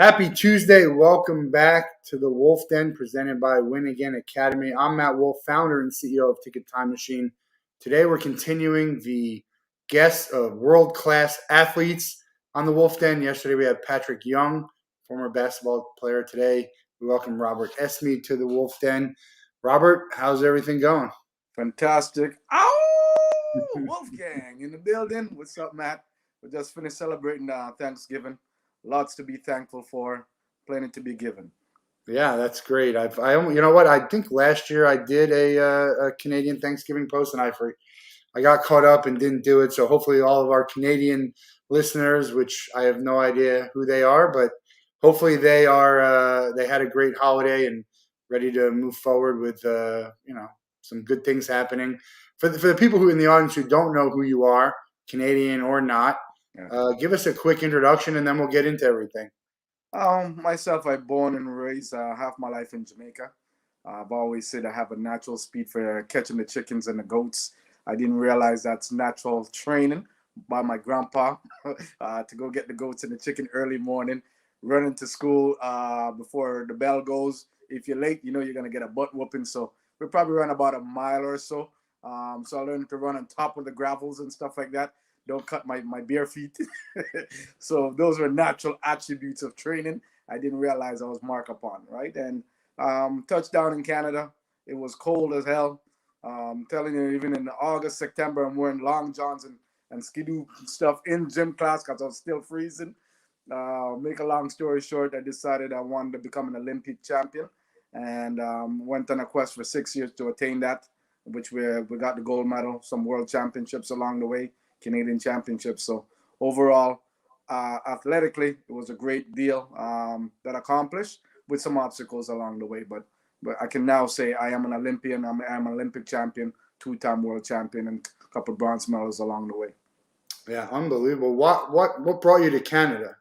Happy Tuesday. Welcome back to the Wolff Den presented by Win Again Academy. I'm Matt Wolff, founder and CEO of Ticket Time Machine. Today we're continuing the guests of world-class athletes on the Wolff Den. Yesterday we had Patrick Young, former basketball player. Today we welcome Robert Esmie to the Wolff Den. Robert, how's everything going? Fantastic. Ow! Wolfgang in the building. What's up, Matt? We just finished celebrating Thanksgiving. Lots to be thankful for. Plenty to be given. Yeah, that's great. You know what? I think last year I did a Canadian Thanksgiving post, and I got caught up and didn't do it. So hopefully, all of our Canadian listeners, which I have no idea who they are, but hopefully they had a great holiday and ready to move forward with some good things happening. For the people who in the audience who don't know who you are, Canadian or not, Yeah. give us a quick introduction, and then we'll get into everything. Myself, I born and raised half my life in Jamaica. I've always said I have a natural speed for catching the chickens and the goats. I didn't realize that's natural training by my grandpa to go get the goats and the chicken early morning, running to school before the bell goes. If you're late, you know you're gonna get a butt whooping. So we probably run about a mile or so. So I learned to run on top of the gravels and stuff like that. Don't cut my bare feet. So those were natural attributes of training. I didn't realize I was marked upon, right? And touchdown in Canada. It was cold as hell. Telling you, even in August, September, I'm wearing long johns and skidoo stuff in gym class because I was still freezing. Make a long story short, I decided I wanted to become an Olympic champion and went on a quest for 6 years to attain that, which we got the gold medal, some world championships along the way, Canadian championships. So overall, athletically, it was a great deal that accomplished with some obstacles along the way. But I can now say I am an Olympian. I'm an Olympic champion, two-time world champion, and a couple of bronze medals along the way. Yeah, unbelievable. What brought you to Canada?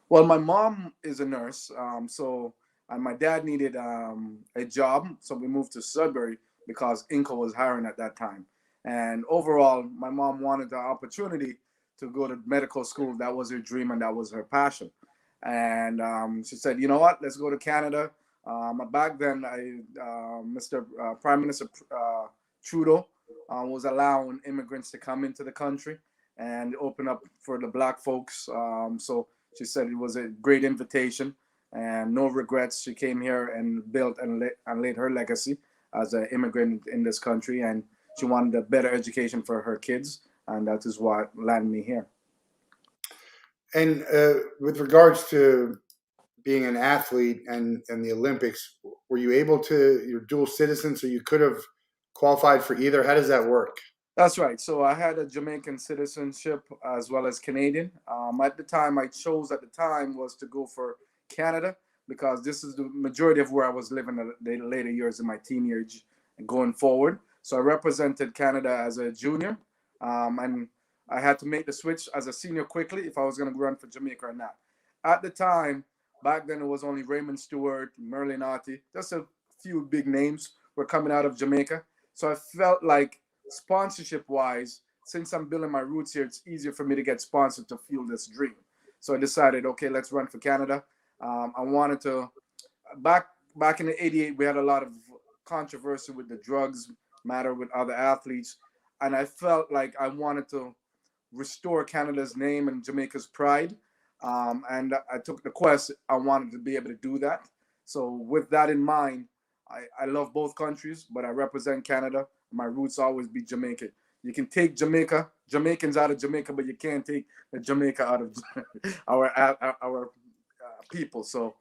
Well, my mom is a nurse, so and my dad needed a job, so we moved to Sudbury because Inco was hiring at that time. And overall, my mom wanted the opportunity to go to medical school. That was her dream and that was her passion. And she said, "You know what? Let's go to Canada." Back then, Mr. Prime Minister Trudeau was allowing immigrants to come into the country and open up for the black folks. So she said it was a great invitation and no regrets. She came here and built and laid her legacy as an immigrant in this country, and she wanted a better education for her kids, and that is what landed me here. And with regards to being an athlete and the Olympics, were you able to? You're dual citizen, so you could have qualified for either. How does that work? That's right. So I had a Jamaican citizenship as well as Canadian. At the time, I chose at the time was to go for Canada because this is the majority of where I was living in the later years in my teenage and going forward. So I represented Canada as a junior, and I had to make the switch as a senior quickly if I was going to run for Jamaica or not. At the time, back then it was only Raymond Stewart, Merlin Ottey, just a few big names were coming out of Jamaica. So I felt like sponsorship wise, since I'm building my roots here, it's easier for me to get sponsored to fuel this dream. So I decided, okay, let's run for Canada. I wanted to back back in the '88, we had a lot of controversy with the drugs matter with other athletes, and I felt like I wanted to restore Canada's name and Jamaica's pride. And I took the quest. I wanted to be able to do that. So with that in mind, I love both countries, but I represent Canada. My roots always be Jamaican. You can take Jamaicans out of Jamaica, but you can't take the Jamaica out of our people. So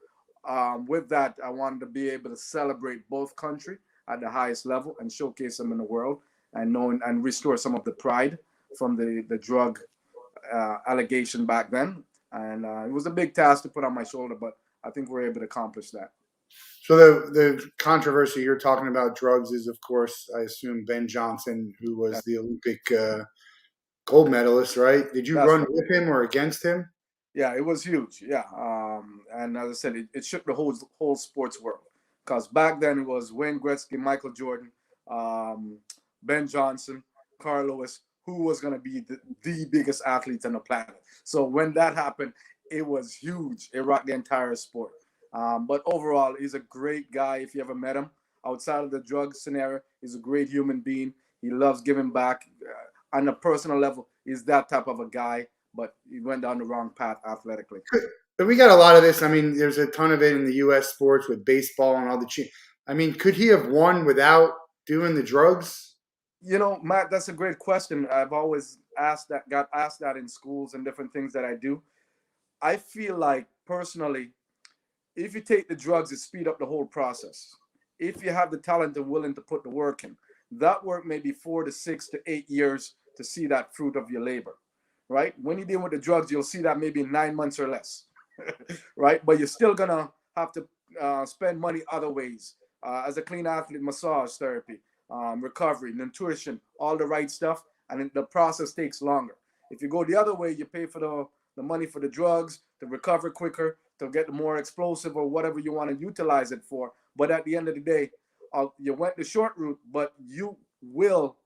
with that, I wanted to be able to celebrate both country at the highest level and showcase them in the world and knowing and restore some of the pride from the drug allegation back then. And it was a big task to put on my shoulder, but I think we're able to accomplish that. So the controversy you're talking about drugs is, of course, I assume Ben Johnson, who was That, the Olympic gold medalist, right? Did you that's run right. with him or against him? Yeah, it was huge. Yeah, and as I said, it shook the whole sports world because back then it was Wayne Gretzky, Michael Jordan, um, Ben Johnson, Carl Lewis, who was going to be the biggest athlete on the planet. So when that happened, it was huge. It rocked the entire sport. But overall, he's a great guy. If you ever met him, outside of the drug scenario, he's a great human being. He loves giving back. On a personal level, he's that type of a guy. But he went down the wrong path athletically. But we got a lot of this. I mean, there's a ton of it in the U.S. sports with baseball and all the. I mean, could he have won without doing the drugs? You know, Matt, that's a great question. I've always got asked that in schools and different things that I do. I feel like personally, if you take the drugs, it speed up the whole process. If you have the talent and willing to put the work in, that work may be 4 to 6 to 8 years to see that fruit of your labor, right? When you deal with the drugs, you'll see that maybe in 9 months or less, right? But you're still gonna have to spend money other ways. As a clean athlete, massage therapy, recovery, nutrition, all the right stuff, and the process takes longer. If you go the other way, you pay for the money for the drugs to recover quicker, to get more explosive or whatever you want to utilize it for. But at the end of the day, you went the short route, but you will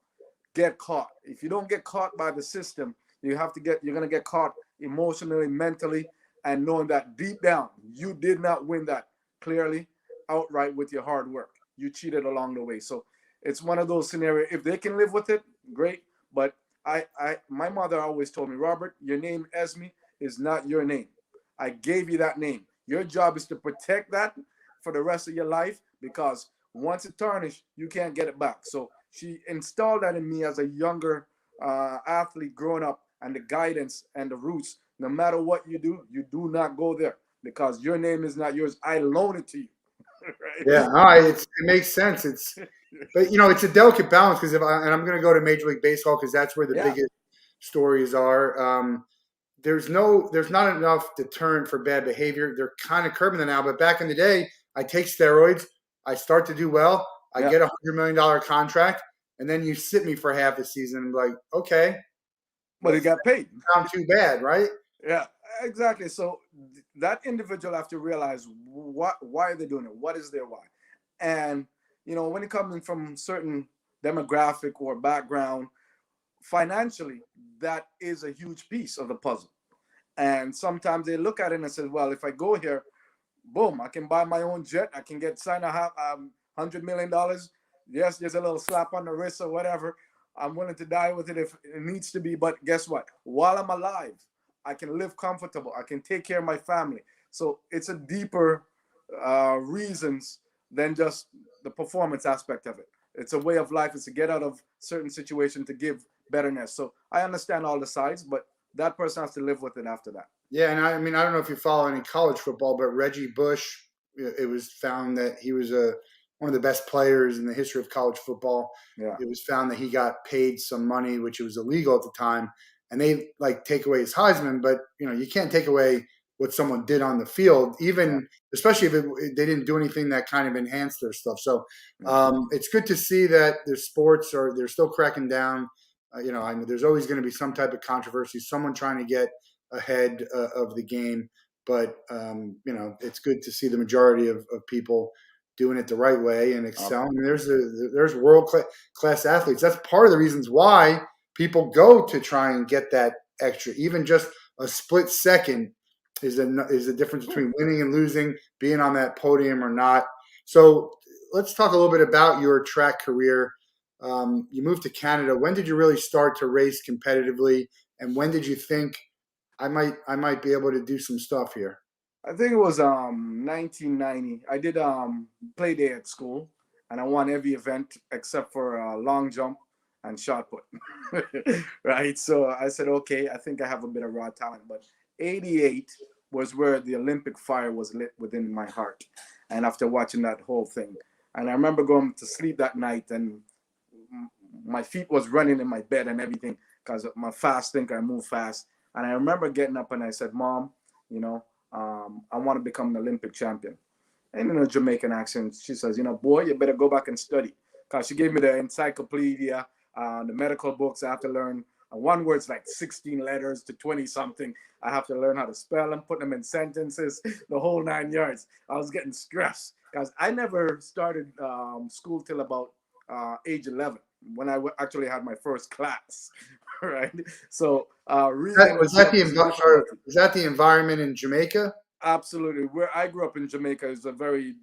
get caught. If you don't get caught by the system, you're gonna get caught emotionally, mentally, and knowing that deep down you did not win that clearly outright with your hard work. You cheated along the way. So it's one of those scenarios. If they can live with it, great. But my mother always told me, Robert, your name Esmie is not your name. I gave you that name. Your job is to protect that for the rest of your life, because once it's tarnished, you can't get it back. So she installed that in me as a younger athlete growing up, and the guidance and the roots. No matter what you do not go there, because your name is not yours. I loan it to you. Right? Yeah, no, it makes sense. But it's a delicate balance because and I'm going to go to Major League Baseball because that's where the Yeah. biggest stories are. There's not enough deterrent for bad behavior. They're kind of curbing it now, but back in the day, I take steroids, I start to do well, I Yeah. get $100 million contract, and then you sit me for half the season and be like, okay, But he got paid. sound too bad, right? Yeah, exactly. So that individual have to realize why are they doing it? What is their why? And when it comes from certain demographic or background, financially, that is a huge piece of the puzzle. And sometimes they look at it and say, well, if I go here, boom, I can buy my own jet. I can get signed $100 million. Yes, there's a little slap on the wrist or whatever. I'm willing to die with it if it needs to be. But guess what? While I'm alive, I can live comfortable. I can take care of my family. So it's a deeper reasons than just the performance aspect of it. It's a way of life. It's to get out of certain situation to give betterness. So I understand all the sides, but that person has to live with it after that. Yeah, and I mean, I don't know if you follow any college football, but Reggie Bush, it was found that he was one of the best players in the history of college football. Yeah. It was found that he got paid some money, which was illegal at the time, and they take away his Heisman, but you can't take away what someone did on the field, even especially if they didn't do anything that kind of enhanced their stuff. So it's good to see that the sports they're still cracking down. I know there's always going to be some type of controversy, someone trying to get ahead of the game, but it's good to see the majority of people doing it the right way and excelling. I mean, there's world class athletes. That's part of the reasons why people go to try and get that extra, even just a split second is the difference between winning and losing, being on that podium or not. So let's talk a little bit about your track career. You moved to Canada. When did you really start to race competitively, and when did you think I might be able to do some stuff here? I think it was 1990. I did play day at school, and I won every event except for long jump and shot put. Right. So I said, okay, I think I have a bit of raw talent. But 88 was where the Olympic fire was lit within my heart, and after watching that whole thing, and I remember going to sleep that night, and my feet was running in my bed and everything because I'm a fast thinker. I move fast, and I remember getting up and I said, Mom, I want to become an Olympic champion. And in a Jamaican accent, she says, boy, you better go back and study. Because she gave me the encyclopedia, the medical books. I have to learn one word's like 16 letters to 20 something. I have to learn how to spell them, put them in sentences, the whole 9 yards. I was getting stressed because I never started school till about age 11 when I actually had my first class. right? So reading Was is that is a difficulty. is that the environment in Jamaica? Absolutely. Where I grew up in Jamaica is a very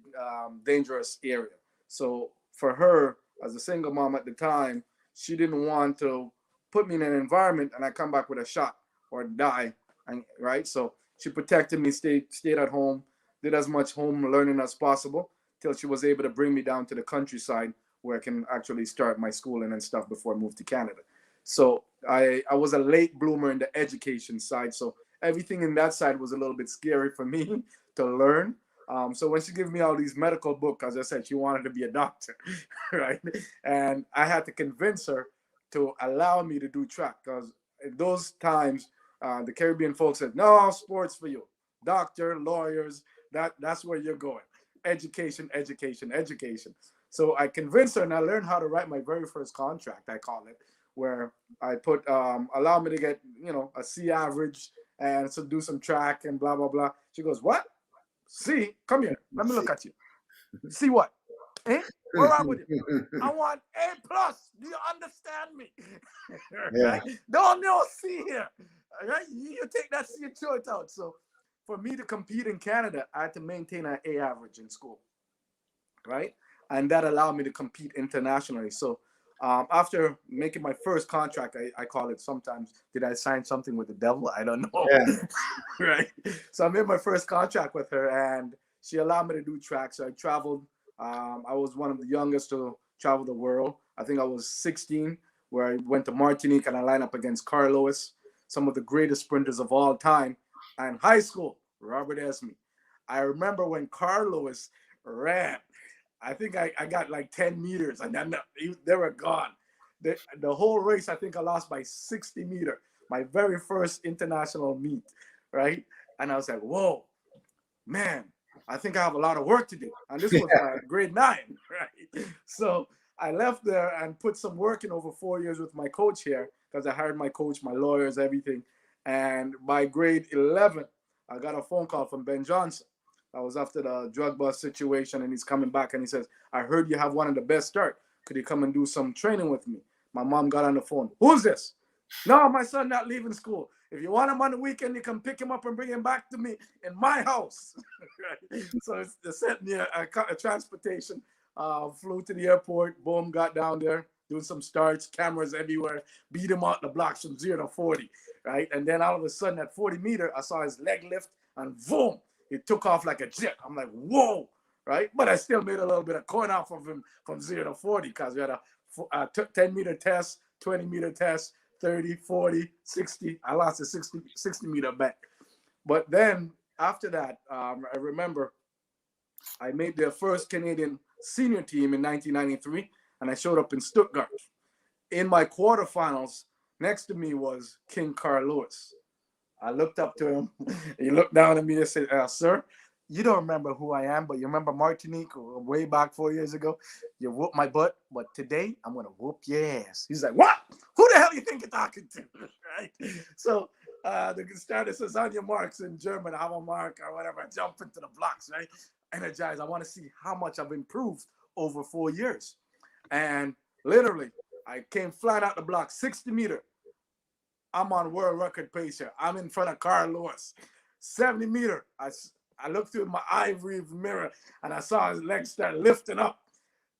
dangerous area. So for her, as a single mom at the time, she didn't want to put me in an environment and I come back with a shot or die. And, right. So she protected me, stayed at home, did as much home learning as possible till she was able to bring me down to the countryside where I can actually start my schooling and stuff before I moved to Canada. So I was a late bloomer in the education side. So everything in that side was a little bit scary for me to learn. So when she gave me all these medical books, as I said, she wanted to be a doctor, right? And I had to convince her to allow me to do track because at those times, the Caribbean folks said, "No sports for you, doctor, lawyers. That's where you're going. Education, education, education." So I convinced her, and I learned how to write my very first contract. I call it, where I put allow me to get a C average and so do some track and blah blah blah. She goes, "What? See, come here. Let me look at you. See what? Eh? What's wrong with you? I want A plus. Do you understand me? Yeah. Right? Don't no C here. All right? You take that C and throw it out." So for me to compete in Canada, I had to maintain an A average in school, right? And that allowed me to compete internationally. So after making my first contract, I call it sometimes, did I sign something with the devil? I don't know. Yeah. Right. So I made my first contract with her and she allowed me to do track. So I traveled. I was one of the youngest to travel the world. I think I was 16, where I went to Martinique and I lined up against Carl Lewis, some of the greatest sprinters of all time. And high school, Robert Esmie. I remember when Carl Lewis ran, I think I got like 10 meters and then they were gone. The whole race, I think I lost by 60 meters. My very first international meet, right? And I was like, whoa, man, I think I have a lot of work to do. And this was grade 9, right? So I left there and put some work in over 4 years with my coach here because I hired my coach, my lawyers, everything. And by grade 11, I got a phone call from Ben Johnson. I was after the drug bust situation, and he's coming back and he says, "I heard you have one of the best start. Could you come and do some training with me?" My mom got on the phone. "Who's this?" "No, my son not leaving school. If you want him on the weekend, you can pick him up and bring him back to me in my house." Right? So they sent me a transportation, flew to the airport, boom, got down there, doing some starts, cameras everywhere, beat him out the blocks from 0 to 40, right? And then all of a sudden at 40 meters, I saw his leg lift and boom, it took off like a jet. I'm like, whoa, right? But I still made a little bit of coin off of him from 0 to 40 because we had a 10-meter test, 20-meter test, 30, 40, 60. I lost a 60-meter bet. But then after that, I remember I made the first Canadian senior team in 1993, and I showed up in Stuttgart. In my quarterfinals, next to me was King Carl Lewis. I looked up to him. He looked down at me and said, "Sir, you don't remember who I am, but you remember Martinique way back 4 years ago? You whooped my butt, but today I'm going to whoop your ass." He's like, "What? Who the hell you think you're talking to?" Right? So the starter says, "On your marks," in German, "have a mark," or whatever. I jump into the blocks, right? Energized. I want to see how much I've improved over 4 years. And literally, I came flying out the block, 60-meter. I'm on world record pace here. I'm in front of Carl Lewis. 70-meter. I looked through my ivory mirror and I saw his legs start lifting up.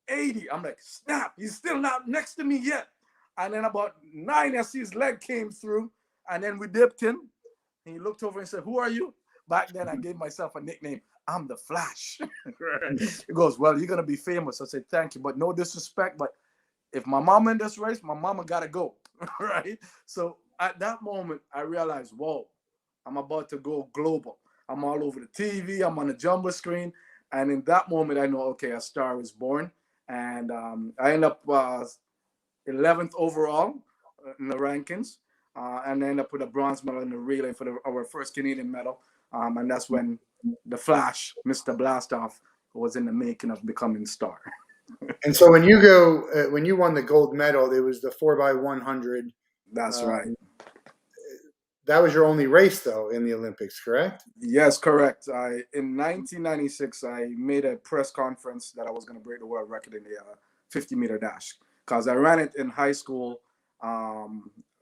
80. I'm like, snap, he's still not next to me yet. And then about 9, I see his leg came through. And then we dipped him. And he looked over and said, "Who are you?" Back then, I gave myself a nickname. "I'm the Flash." He goes, "Well, you're going to be famous." I said, "Thank you, but no disrespect. But if my mama in this race, my mama got to go." Right? So at that moment, I realized, whoa, I'm about to go global. I'm all over the TV. I'm on the jumbo screen. And in that moment, I know, okay, a star is born. And I end up 11th overall in the rankings. And I end up with a bronze medal in the relay for our first Canadian medal. And that's when the Flash, Mr. Blastoff, was in the making of becoming star. And so when you won the gold medal, it was the 4x100. That's right. That was your only race, though, in the Olympics, correct? Yes, correct. In 1996, I made a press conference that I was going to break the world record in the 50-meter dash because I ran it in high school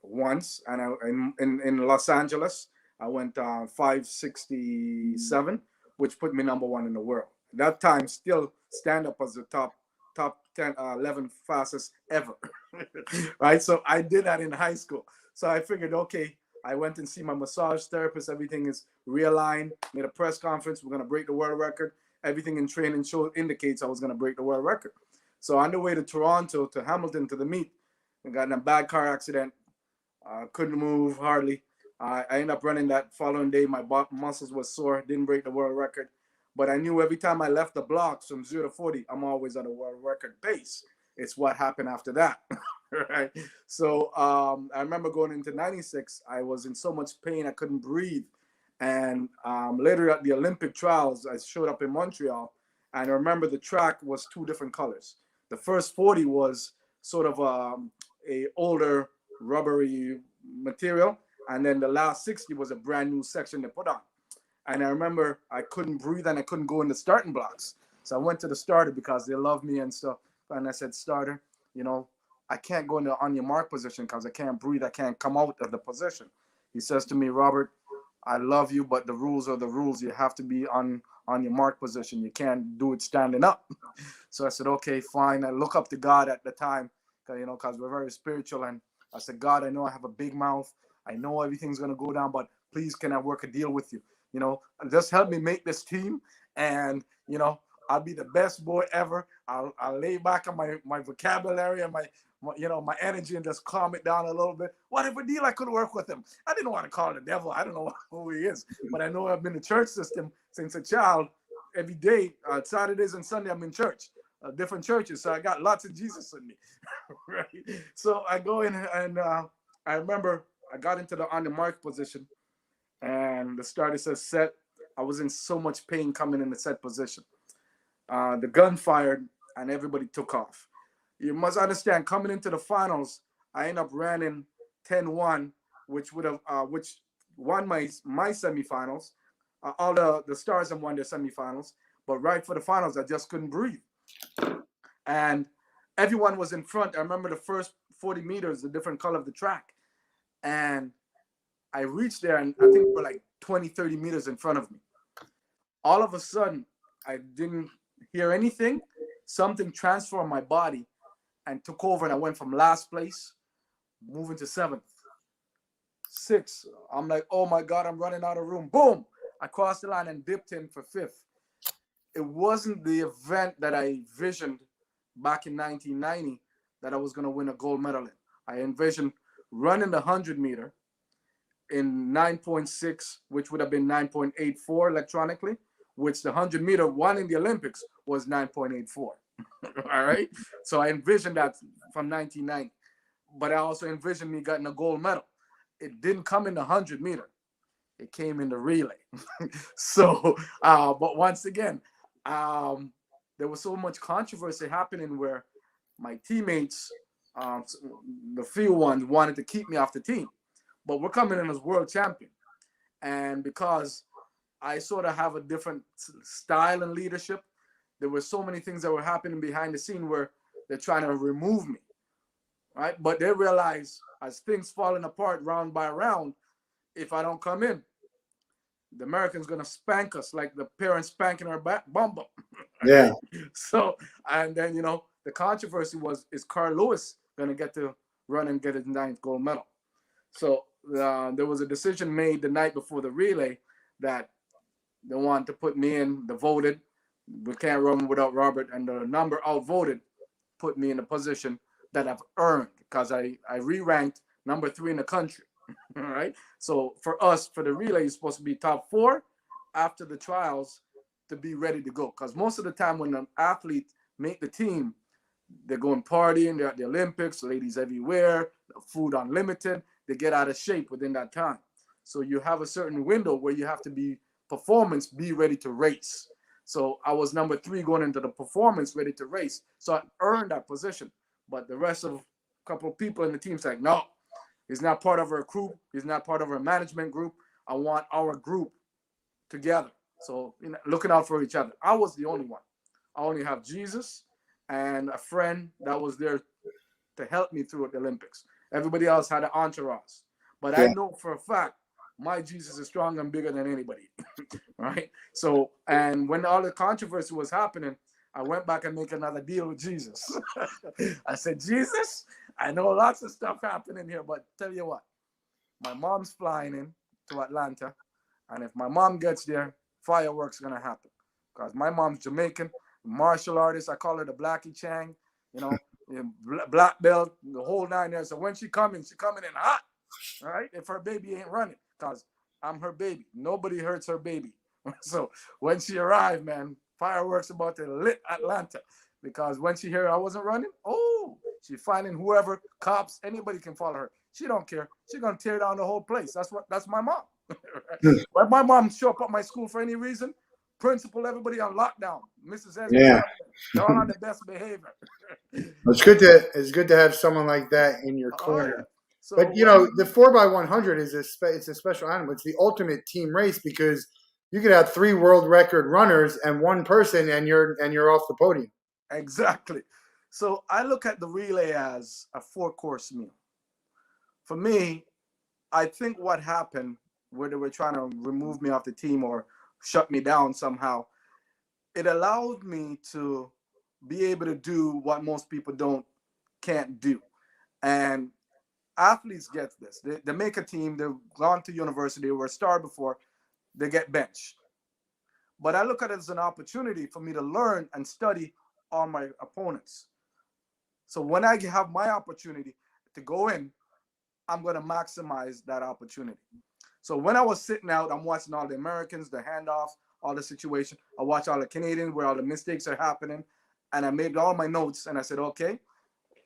once, and in Los Angeles, I went 567, which put me number one in the world. That time, still stand up as the top 10, 11 fastest ever, right? So I did that in high school. So I figured, okay, I went and see my massage therapist. Everything is realigned. Made a press conference. We're gonna break the world record. Everything in training show indicates I was gonna break the world record. So on the way to Toronto, to Hamilton, to the meet, I got in a bad car accident. Couldn't move hardly. I ended up running that following day. My muscles were sore. Didn't break the world record, but I knew every time I left the blocks from 0 to 40, I'm always at a world record pace. It's what happened after that, right? So I remember going into '96. I was in so much pain I couldn't breathe, and later at the Olympic trials, I showed up in Montreal, and I remember the track was two different colors. The first 40 was sort of a older rubbery material, and then the last 60 was a brand new section they put on. And I remember I couldn't breathe and I couldn't go in the starting blocks. So I went to the starter because they love me and stuff. And I said, starter, you know, I can't go in the on your mark position because I can't breathe. I can't come out of the position. He says to me, Robert, I love you, but the rules are the rules. You have to be on your mark position. You can't do it standing up. So I said, okay, fine. I look up to God at the time, because we're very spiritual. And I said, God, I know I have a big mouth. I know everything's going to go down, but please, can I work a deal with you? Just help me make this team. And, I'll be the best boy ever. I'll lay back on my vocabulary and my energy and just calm it down a little bit. Whatever deal I could work with him. I didn't want to call him the devil. I don't know who he is, but I know I've been in the church system since a child. Every day, Saturdays and Sunday, I'm in church, different churches. So I got lots of Jesus in me, right? So I go in and I remember I got into the on the mark position, and the starter says set. I was in so much pain coming in the set position. The gun fired and everybody took off. You must understand, coming into the finals, I ended up running 10-1, which won my semifinals. All the stars have won their semifinals, but right for the finals, I just couldn't breathe. And everyone was in front. I remember the first 40 meters, the different color of the track. And I reached there, and I think we were like 20, 30 meters in front of me. All of a sudden, I didn't hear anything. Something transformed my body and took over, and I went from last place, moving to 7th, 6th. I'm like, oh my God, I'm running out of room. Boom! I crossed the line and dipped in for 5th. It wasn't the event that I visioned back in 1990 that I was going to win a gold medal in. I envisioned running the 100-meter in 9.6, which would have been 9.84 electronically, which the 100-meter one in the Olympics was 9.84. All right. So I envisioned that from 1990, but I also envisioned me getting a gold medal. It didn't come in the 100-meter. It came in the relay. So, but once again, there was so much controversy happening where my teammates, the few ones, wanted to keep me off the team. But we're coming in as world champion. And because I sort of have a different style and leadership, there were so many things that were happening behind the scene where they're trying to remove me, right? But they realize as things falling apart round by round, if I don't come in, the Americans going to spank us like the parents spanking our bum. Yeah. So, and then, the controversy was, is Carl Lewis going to get to run and get his 9th gold medal? So there was a decision made the night before the relay that they wanted to put me in. The voted, we can't run without Robert, and the number outvoted put me in a position that I've earned because I re-ranked number 3 in the country. All right. So for us, for the relay, you're supposed to be top 4 after the trials to be ready to go. Because most of the time when an athlete make the team, they're going partying, they're at the Olympics, ladies everywhere, food unlimited, they get out of shape within that time. So you have a certain window where you have to be ready to race. So I was number 3 going into the performance, ready to race. So I earned that position. But the rest of a couple of people in the team said, no, he's not part of our group. He's not part of our management group. I want our group together. So looking out for each other. I was the only one. I only have Jesus and a friend that was there to help me through the Olympics. Everybody else had an entourage. But I Yeah. know for a fact my Jesus is stronger and bigger than anybody. Right? So, and when all the controversy was happening, I went back and make another deal with Jesus. I said, Jesus, I know lots of stuff happening here, but tell you what, my mom's flying in to Atlanta, and if my mom gets there, fireworks gonna happen. Because my mom's Jamaican, martial artist. I call her the Blackie Chang, you know, black belt, the whole nine there. So when she coming in hot, right? If her baby ain't running, because I'm her baby. Nobody hurts her baby. So when she arrived, man, fireworks about to lit Atlanta. Because when she heard I wasn't running, oh, she finding whoever, cops, anybody can follow her. She don't care. She gonna tear down the whole place. That's my mom. When my mom show up at my school for any reason, principal, everybody on lockdown. Mrs. Esmie, Yeah. they're all on the best behavior. It's good to have someone like that in your Oh yeah. corner. So But you know, the 4x100 is it's a special animal. It's the ultimate team race because you could have 3 world record runners and one person, and you're off the podium. exactly. So I look at the relay as a 4-course meal. For me, I think what happened, where they were trying to remove me off the team or shut me down somehow, it allowed me to be able to do what most people can't do. And athletes get this. They make a team, they've gone to university, they were a star before, they get benched. But I look at it as an opportunity for me to learn and study all my opponents. So when I have my opportunity to go in, I'm going to maximize that opportunity. So when I was sitting out, I'm watching all the Americans, the handoff, all the situation. I watch all the Canadians where all the mistakes are happening. And I made all my notes and I said, okay,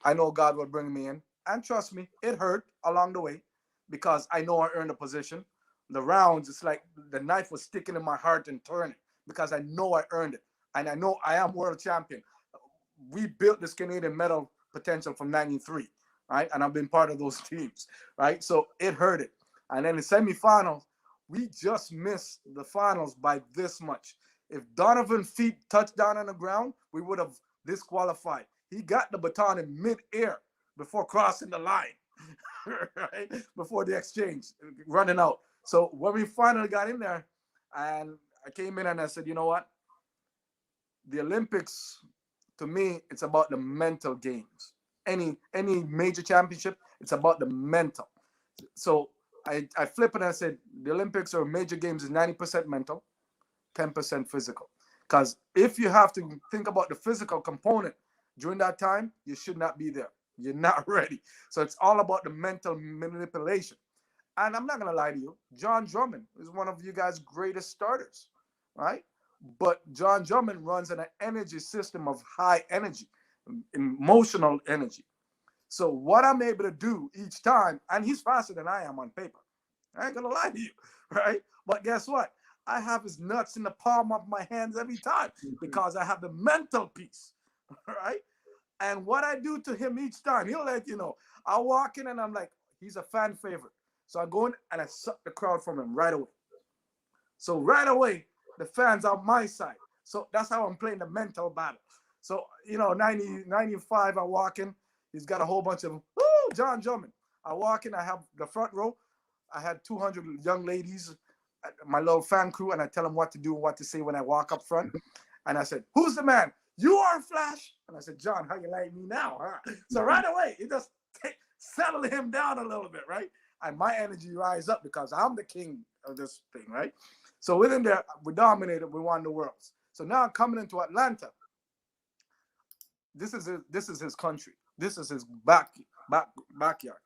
I know God will bring me in. And trust me, it hurt along the way because I know I earned a position. The rounds, it's like the knife was sticking in my heart and turning because I know I earned it. And I know I am world champion. We built this Canadian medal potential from 93, right? And I've been part of those teams, right? So it hurt it. And then the semifinals, we just missed the finals by this much. If Donovan's feet touched down on the ground, we would have disqualified. He got the baton in mid-air before crossing the line, right? Before the exchange, running out. So when we finally got in there, and I came in and I said, you know what? The Olympics, to me, it's about the mental games. Any major championship, it's about the mental. So I flip it and I said, the Olympics or major games is 90% mental, 10% physical. Because if you have to think about the physical component during that time, you should not be there. You're not ready. So it's all about the mental manipulation. And I'm not going to lie to you, John Drummond is one of you guys' greatest starters, right? But John Drummond runs an energy system of high energy, emotional energy. So what I'm able to do each time, and he's faster than I am on paper. I ain't gonna lie to you, right? But guess what? I have his nuts in the palm of my hands every time because I have the mental piece, right? And what I do to him each time, he'll let you know. I walk in and I'm like, he's a fan favorite. So I go in and I suck the crowd from him right away. So right away, the fans are on my side. So that's how I'm playing the mental battle. So, 95, I walk in. He's got a whole bunch of, John Drummond. I walk in, I have the front row. I had 200 young ladies, my little fan crew, and I tell them what to do and what to say when I walk up front. And I said, who's the man? You are Flash. And I said, John, how you like me now? Huh? So right away, it just settle him down a little bit, right? And my energy rise up because I'm the king of this thing, right? So within there, we dominated, we won the worlds. So now I'm coming into Atlanta. This is his country. This is his backyard.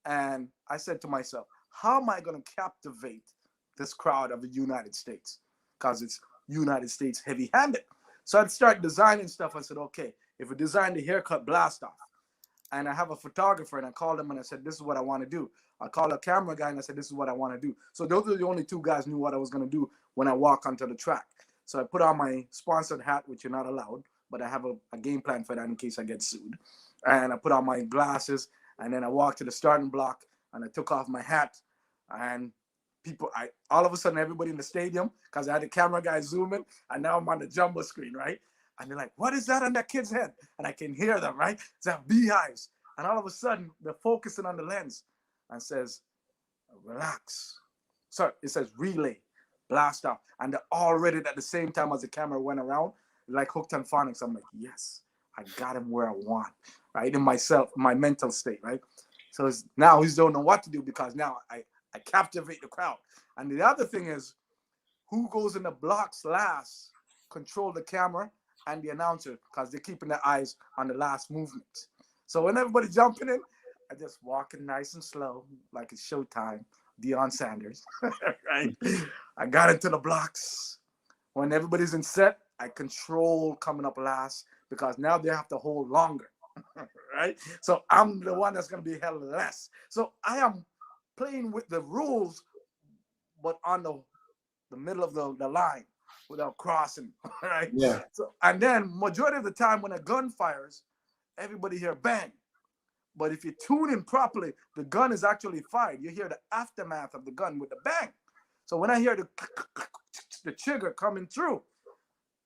And I said to myself, how am I going to captivate this crowd of the United States? Because it's United States heavy-handed. So I'd start designing stuff. I said, okay, if we design the haircut blast off, and I have a photographer, and I called him and I said, this is what I want to do. I called a camera guy and I said, this is what I want to do. So those are the only 2 guys knew what I was going to do when I walk onto the track. So I put on my sponsored hat, which you're not allowed, but I have a game plan for that in case I get sued. And I put on my glasses, and then I walked to the starting block, and I took off my hat, and all of a sudden, everybody in the stadium, because I had the camera guy zooming, and now I'm on the jumbo screen, right? And they're like, what is that on that kid's head? And I can hear them, right? It's that beehives. And all of a sudden, they're focusing on the lens and says, relax. Sorry, it says relay, blast off. And they're all ready at the same time as the camera went around, like hooked on phonics. I'm like, yes, I got him where I want, right? In myself, my mental state, right? So now he's don't know what to do because now I captivate the crowd. And the other thing is, who goes in the blocks last control the camera and the announcer because they're keeping their eyes on the last movement. So when everybody's jumping in, I just walking nice and slow, like it's showtime, Deion Sanders, right? I got into the blocks. When everybody's in set, I control coming up last because now they have to hold longer, right? So I'm the one that's going to be held less. So I am playing with the rules, but on the middle of the line without crossing, right? Yeah. So, and then majority of the time when a gun fires, everybody hear bang. But if you tune in properly, the gun is actually fired. You hear the aftermath of the gun with the bang. So when I hear the trigger coming through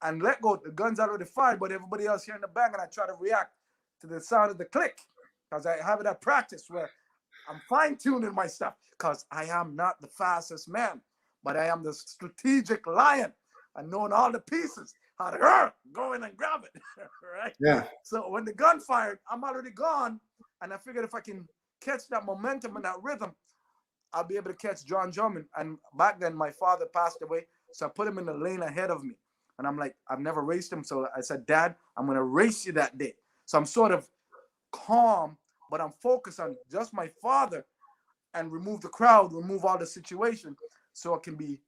and let go, the gun's already fired, but everybody else hearing the bang, and I try to react to the sound of the click because I have it at practice where I'm fine-tuning my stuff because I am not the fastest man, but I am the strategic lion. I know all the pieces, how to go in and grab it, right? Yeah. So when the gun fired, I'm already gone, and I figured if I can catch that momentum and that rhythm, I'll be able to catch John Drummond. And back then, my father passed away, so I put him in the lane ahead of me. And I'm like, I've never raced him, so I said, Dad, I'm going to race you that day. So I'm sort of calm, but I'm focused on just my father and remove the crowd, remove all the situation, so I can be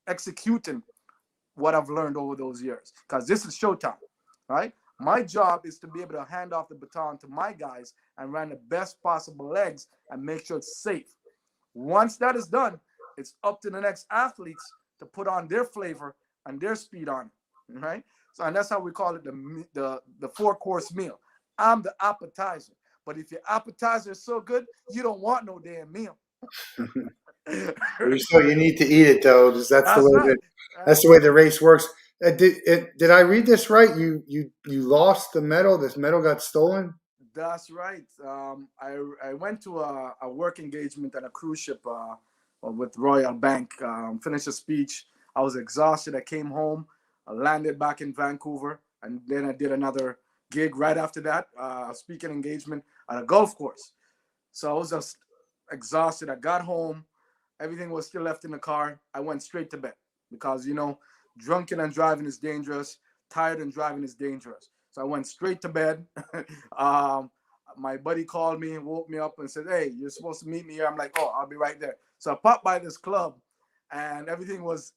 executing what I've learned over those years. Because this is showtime, right? My job is to be able to hand off the baton to my guys and run the best possible legs and make sure it's safe. Once that is done, it's up to the next athletes to put on their flavor and their speed on it, right? So, and that's how we call it the 4-course meal. I'm the appetizer. But if your appetizer is so good, you don't want no damn meal. So you need to eat it though, because that's the way right. that's the way the race works. Did I read this right? You lost the medal. This medal got stolen. That's right. I went to a work engagement on a cruise ship with Royal Bank. Finished a speech. I was exhausted. I came home. I landed back in Vancouver, and then I did another gig right after that, a speaking engagement at a golf course. So I was just exhausted. I got home. Everything was still left in the car. I went straight to bed because, drunken and driving is dangerous. Tired and driving is dangerous. So I went straight to bed. My buddy called me and woke me up and said, hey, you're supposed to meet me here. I'm like, oh, I'll be right there. So I popped by this club and everything was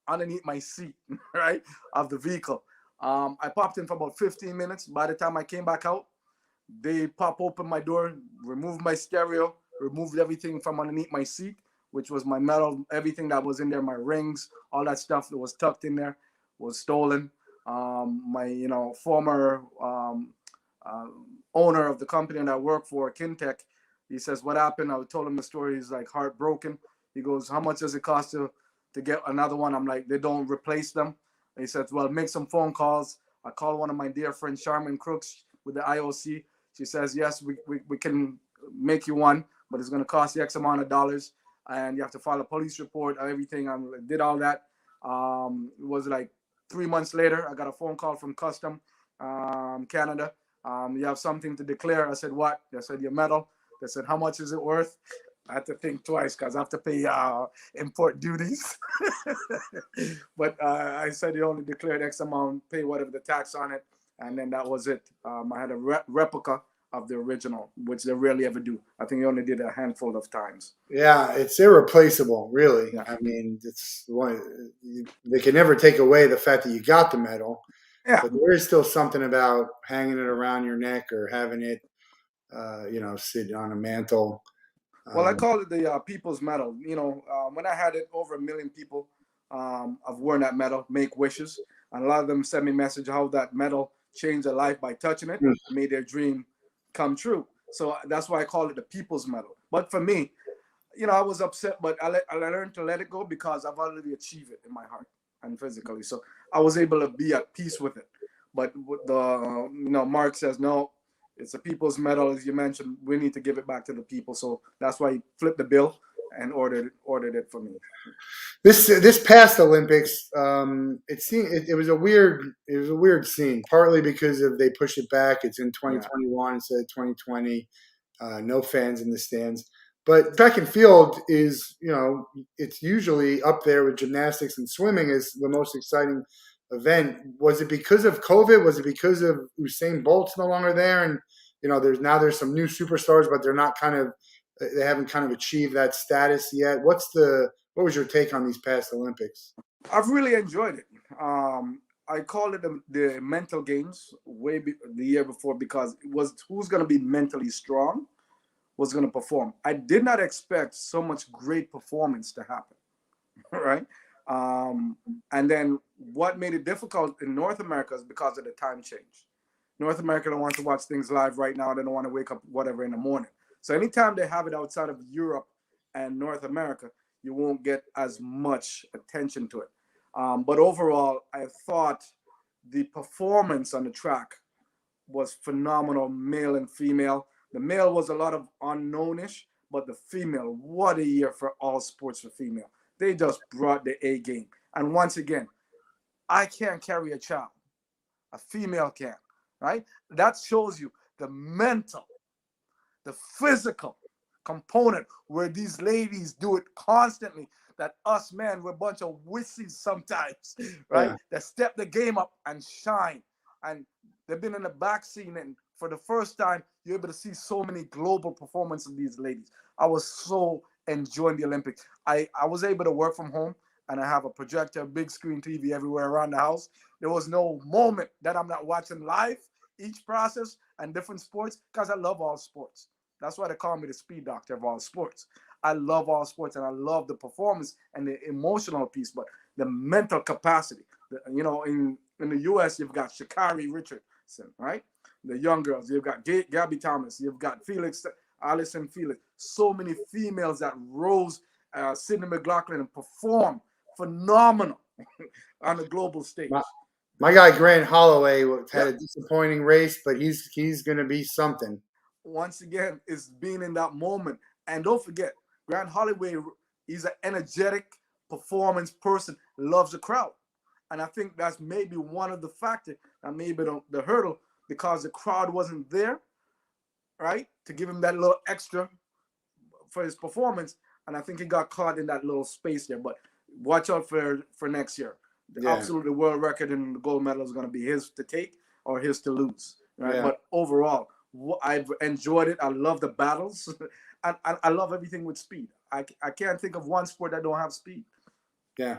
underneath my seat, right, of the vehicle. I popped in for about 15 minutes. By the time I came back out, they pop open my door, removed my stereo, removed everything from underneath my seat, which was my medal, everything that was in there, my rings, all that stuff that was tucked in there was stolen. My former owner of the company that I work for, Kintech, he says, what happened? I told him the story. He's like heartbroken. He goes, how much does it cost to get another one? I'm like, they don't replace them. He said, well, make some phone calls. I called one of my dear friends, Charmin Crooks, with the IOC. She says, yes, we can make you one, but it's going to cost you X amount of dollars. And you have to file a police report, everything. I did all that. It was like 3 months later, I got a phone call from Custom Canada. You have something to declare. I said, what? They said, your medal. They said, how much is it worth? I had to think twice because I have to pay import duties. But I said you only declared X amount, pay whatever the tax on it. And then that was it. I had a replica of the original, which they rarely ever do. I think they only did a handful of times. Yeah, it's irreplaceable, really. Yeah. I mean, it's one. They can never take away the fact that you got the medal. Yeah. But there is still something about hanging it around your neck or having it, sit on a mantle. Well, I call it the People's Medal. When I had it, over 1 million people have worn that medal, make wishes. And a lot of them send me message how that medal changed their life by touching it, made their dream come true. So that's why I call it the People's Medal. But for me, I was upset, but I learned to let it go because I've already achieved it in my heart and physically. So I was able to be at peace with it. But the Mark says, no, It's a people's medal, as you mentioned. We need to give it back to the people. So that's why he flipped the bill and ordered it for me. This past Olympics, it was a weird scene. Partly because of they pushed it back. It's in Yeah. 2021 instead of 2020. No fans in the stands. But track and field is, it's usually up there with gymnastics and swimming as the most exciting event. Was it because of COVID? Was it because of Usain Bolt's no longer there? And there's some new superstars, but they haven't kind of achieved that status yet. What was your take on these past Olympics? I've really enjoyed it. I called it the mental games the year before because it was who's going to be mentally strong was going to perform. I did not expect so much great performance to happen, right? And then what made it difficult in North America is because of the time change. North America don't want to watch things live right now. They don't want to wake up whatever in the morning. So anytime they have it outside of Europe and North America, you won't get as much attention to it. But overall, I thought the performance on the track was phenomenal, male and female. The male was a lot of unknownish, but the female, what a year for all sports for female. They just brought the A game. And once again, I can't carry a child. A female can, right? That shows you the mental, the physical component where these ladies do it constantly. That us men, we're a bunch of wussies sometimes, right? Yeah. That step the game up and shine. And they've been in the back scene, and for the first time, you're able to see so many global performances of these ladies. I was so enjoying the Olympics. I was able to work from home, and I have a projector, big screen TV everywhere around the house. There was no moment that I'm not watching live each process and different sports because I love all sports. That's why they call me the speed doctor of all sports. I love all sports, and I love the performance and the emotional piece, but the mental capacity. In the U.S., you've got Sha'Carri Richardson, right? The young girls. You've got Gabby Thomas. You've got Allyson Felix. So many females that rose, Sydney McLaughlin, and performed phenomenal on the global stage. My guy Grant Holloway had a disappointing race, but he's going to be something. Once again, it's being in that moment. And don't forget, Grant Holloway, he's an energetic performance person, loves the crowd. And I think that's maybe one of the factors, and maybe the hurdle, because the crowd wasn't there, right, to give him that little extra for his performance. And I think he got caught in that little space there. But watch out for next year. Absolutely, world record and the gold medal is going to be his to take or his to lose, right? Yeah. But overall, I've enjoyed it. I love the battles. And I love everything with speed. I can't think of one sport that don't have speed. Yeah.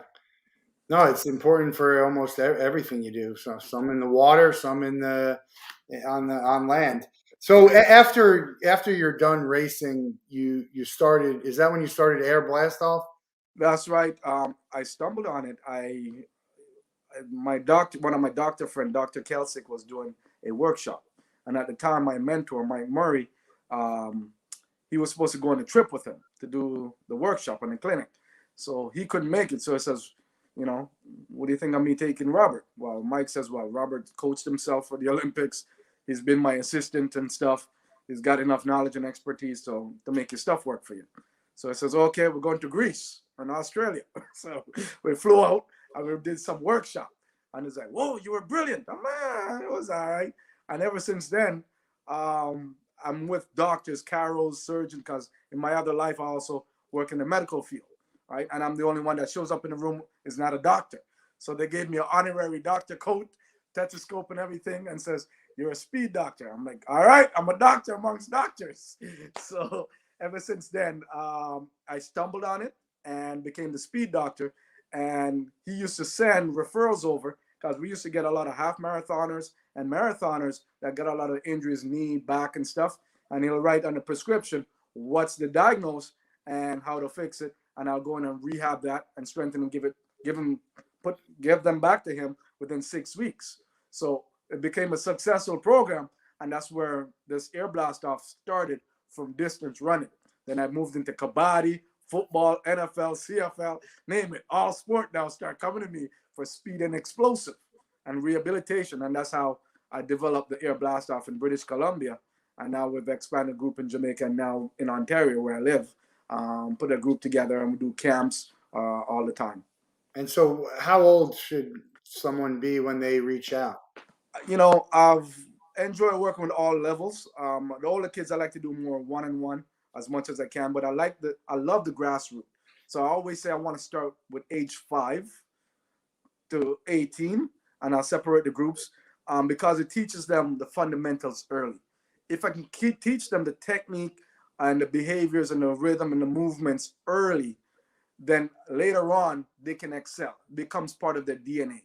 No, it's important for almost everything you do. So some in the water, some on land. So after you're done racing, you started. Is that when you started Air Blast Off? That's right. I stumbled on it. One of my doctor friend, Dr. Kelsick, was doing a workshop, and at the time, my mentor, Mike Murray, he was supposed to go on a trip with him to do the workshop in the clinic. So he couldn't make it. So he says, what do you think of me taking Robert? Well, Mike says, well, Robert coached himself for the Olympics. He's been my assistant and stuff. He's got enough knowledge and expertise to make your stuff work for you. So he says, okay, we're going to Greece and Australia. So we flew out and we did some workshop. And he's like, whoa, you were brilliant. It was all right. And ever since then, I'm with doctors, chiros, surgeons, because in my other life, I also work in the medical field, right? And I'm the only one that shows up in the room is not a doctor. So they gave me an honorary doctor coat, stethoscope and everything, and says, you're a speed doctor. I'm like, all right, I'm a doctor amongst doctors. So ever since then, I stumbled on it and became the speed doctor. And he used to send referrals over because we used to get a lot of half marathoners and marathoners that got a lot of injuries, knee, back, and stuff. And he'll write on the prescription what's the diagnosis and how to fix it. And I'll go in and rehab that and strengthen and give them back to him within 6 weeks. So it became a successful program, and that's where this Air Blast Off started from distance running. Then I moved into kabaddi, football, NFL, CFL, name it. All sport now start coming to me for speed and explosive and rehabilitation. And that's how I developed the Air Blast Off in British Columbia. and now we've expanded group in Jamaica and now in Ontario where I live. Put a group together and we do camps all the time. And so, how old should someone be when they reach out? I've enjoyed working with all levels. The older kids, I like to do more one-on-one as much as I can, but I love the grassroots. So I always say I want to start with age 5 to 18, and I'll separate the groups because it teaches them the fundamentals early. If I can teach them the technique and the behaviors and the rhythm and the movements early, then later on they can excel. It becomes part of their DNA,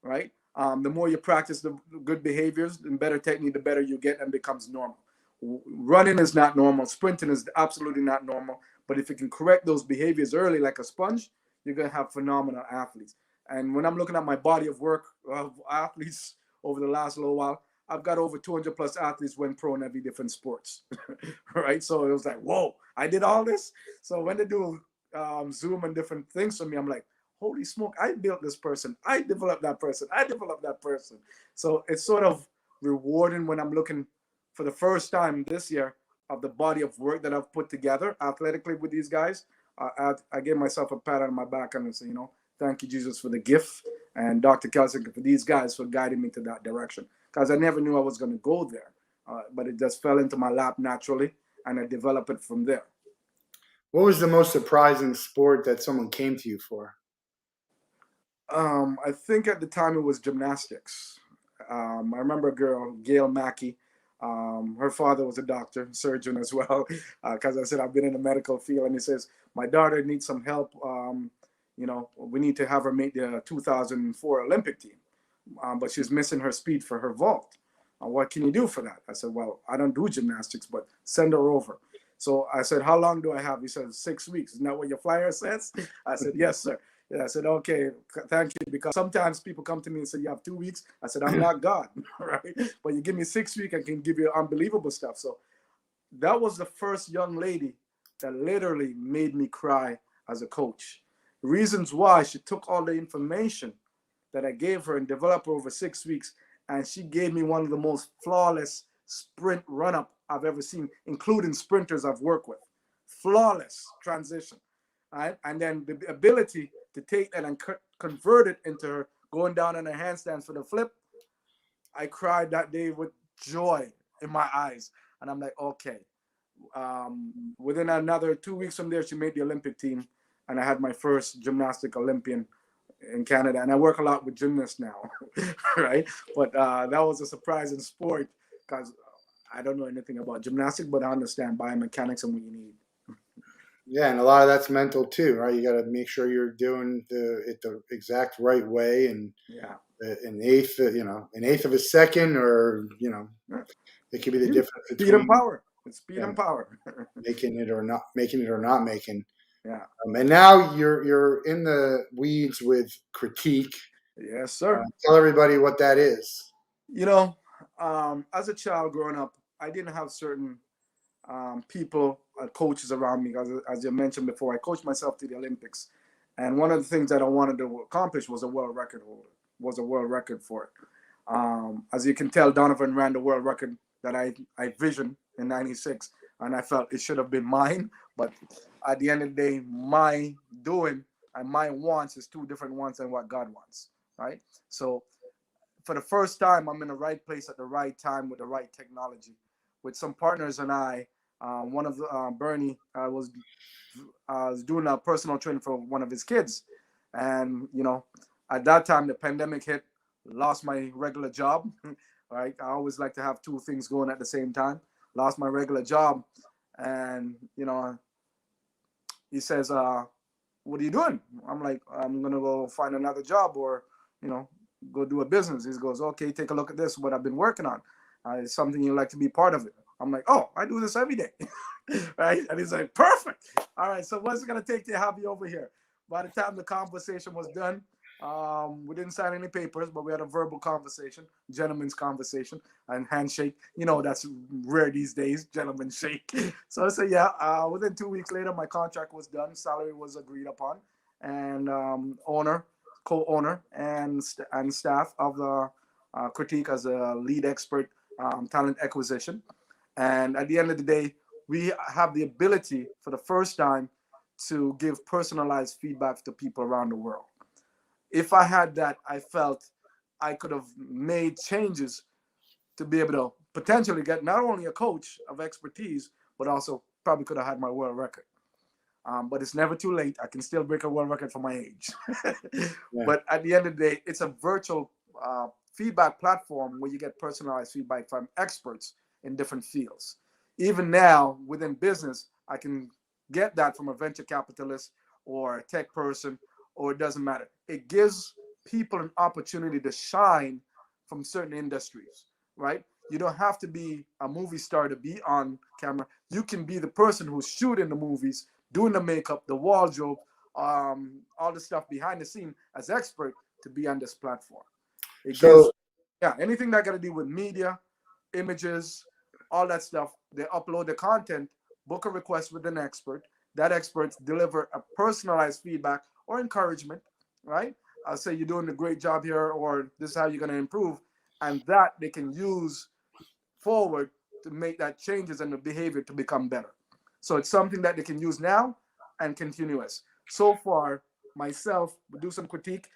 right? The more you practice the good behaviors and better technique, the better you get and becomes normal. Running is not normal. Sprinting is absolutely not normal. But if you can correct those behaviors early like a sponge, you're going to have phenomenal athletes. And when I'm looking at my body of work of athletes over the last little while, I've got over 200 plus athletes went pro in every different sports, right? So it was like, whoa, I did all this. So when they do Zoom and different things for me, I'm like, holy smoke, I built this person. I developed that person. I developed that person. So it's sort of rewarding when I'm looking for the first time this year of the body of work that I've put together athletically with these guys. I gave myself a pat on my back and I say, thank you, Jesus, for the gift, and Dr. Kelsick for these guys for guiding me to that direction. Because I never knew I was going to go there, but it just fell into my lap naturally, and I developed it from there. What was the most surprising sport that someone came to you for? I think at the time it was gymnastics. I remember a girl, Gail Mackey. Her father was a doctor, surgeon as well. Because I said I've been in the medical field, and he says my daughter needs some help. We need to have her make the 2004 Olympic team, but she's missing her speed for her vault. What can you do for that? I said, well, I don't do gymnastics, but send her over. So I said, how long do I have? He said, 6 weeks. Isn't that what your flyer says? I said, yes, sir. Yeah, I said, okay, thank you. Because sometimes people come to me and say, you have 2 weeks. I said, I'm not God, right? But you give me 6 weeks, I can give you unbelievable stuff. So that was the first young lady that literally made me cry as a coach. Reasons why: she took all the information that I gave her and developed her over 6 weeks, and she gave me one of the most flawless sprint run-up I've ever seen, including sprinters I've worked with. Flawless transition. Right? And then the ability to take that and convert it into her going down on her handstands for the flip. I cried that day with joy in my eyes. And I'm like, okay. Within another 2 weeks from there, she made the Olympic team. And I had my first gymnastic Olympian in Canada. And I work a lot with gymnasts now, right? But that was a surprising sport because I don't know anything about gymnastics, but I understand biomechanics and what you need. Yeah, and a lot of that's mental too, right? You got to make sure you're doing it the exact right way, and Yeah. an eighth of a second, or it could be the difference Speed and between power. It's speed and power. making it or not making. Yeah. And now you're in the weeds with critique. Yes, sir. Tell everybody what that is. You know, as a child growing up, I didn't have certain people, coaches around me. As you mentioned before, I coached myself to the Olympics, and one of the things that I wanted to accomplish was a world record holder. Was a world record for it. As you can tell, Donovan ran the world record that I visioned in '96, and I felt it should have been mine. But at the end of the day, my doing and my wants is two different wants than what God wants, right? So for the first time, I'm in the right place at the right time with the right technology. With some partners and one of Bernie was doing a personal training for one of his kids, and at that time the pandemic hit, lost my regular job. Right, I always like to have two things going at the same time. Lost my regular job, and he says, "What are you doing?" I'm like, "I'm gonna go find another job, or you know, go do a business." He goes, "Okay, take a look at this. What I've been working on. It's something you like to be part of it." I'm like, "Oh, I do this every day." Right? And he's like, "Perfect. All right. So what's it gonna take to have you over here?" By the time the conversation was done, we didn't sign any papers, but we had a verbal conversation, gentleman's conversation, and handshake. That's rare these days, gentleman shake. So I said, yeah. Within 2 weeks later, my contract was done, salary was agreed upon, and co-owner, and staff of the Critique as a lead expert, talent acquisition. And at the end of the day, we have the ability for the first time to give personalized feedback to people around the world. If I had that, I felt I could have made changes to be able to potentially get not only a coach of expertise, but also probably could have had my world record. But it's never too late. I can still break a world record for my age. Yeah. But at the end of the day, it's a virtual feedback platform where you get personalized feedback from experts in different fields. Even now, within business, I can get that from a venture capitalist or a tech person, or it doesn't matter. It gives people an opportunity to shine from certain industries, right? You don't have to be a movie star to be on camera. You can be the person who's shooting the movies, doing the makeup, the wardrobe, all the stuff behind the scene as expert to be on this platform. It gives, So yeah, anything that got to do with media, images, all that stuff. They upload the content, book a request with an expert. That expert deliver a personalized feedback or encouragement, right? I'll say you're doing a great job here, or this is how you're going to improve, and that they can use forward to make that changes in the behavior to become better. So it's something that they can use now and continuous. So far, myself would do some critique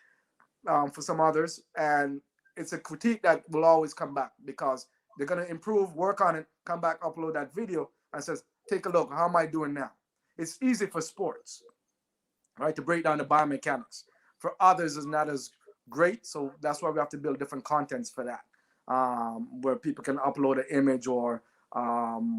for some others, and it's a critique that will always come back because they're gonna improve, work on it, come back, upload that video, and says, "Take a look. How am I doing now?" It's easy for sports, right, to break down the biomechanics. For others, it's not as great, so that's why we have to build different contents for that, where people can upload an image or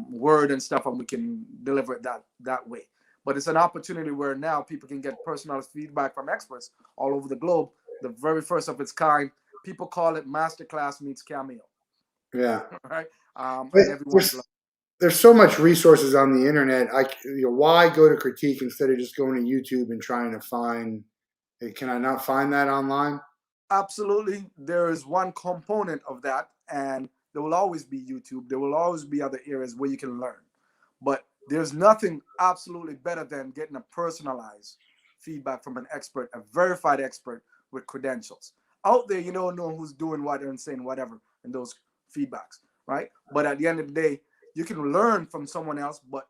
word and stuff, and we can deliver it that way. But it's an opportunity where now people can get personalized feedback from experts all over the globe. The very first of its kind. People call it masterclass meets cameo, yeah, right? but And everyone's like, there's so much resources on the internet. Why go to critique instead of just going to YouTube and trying to find? Hey, can I not find that online? absolutely, there is one component of that, and there will always be YouTube. There will always be other areas where you can learn, but there's nothing absolutely better than getting a personalized feedback from an expert, a verified expert with credentials. Out there, you don't know who's doing what and saying whatever in those feedbacks, right? But at the end of the day, you can learn from someone else, but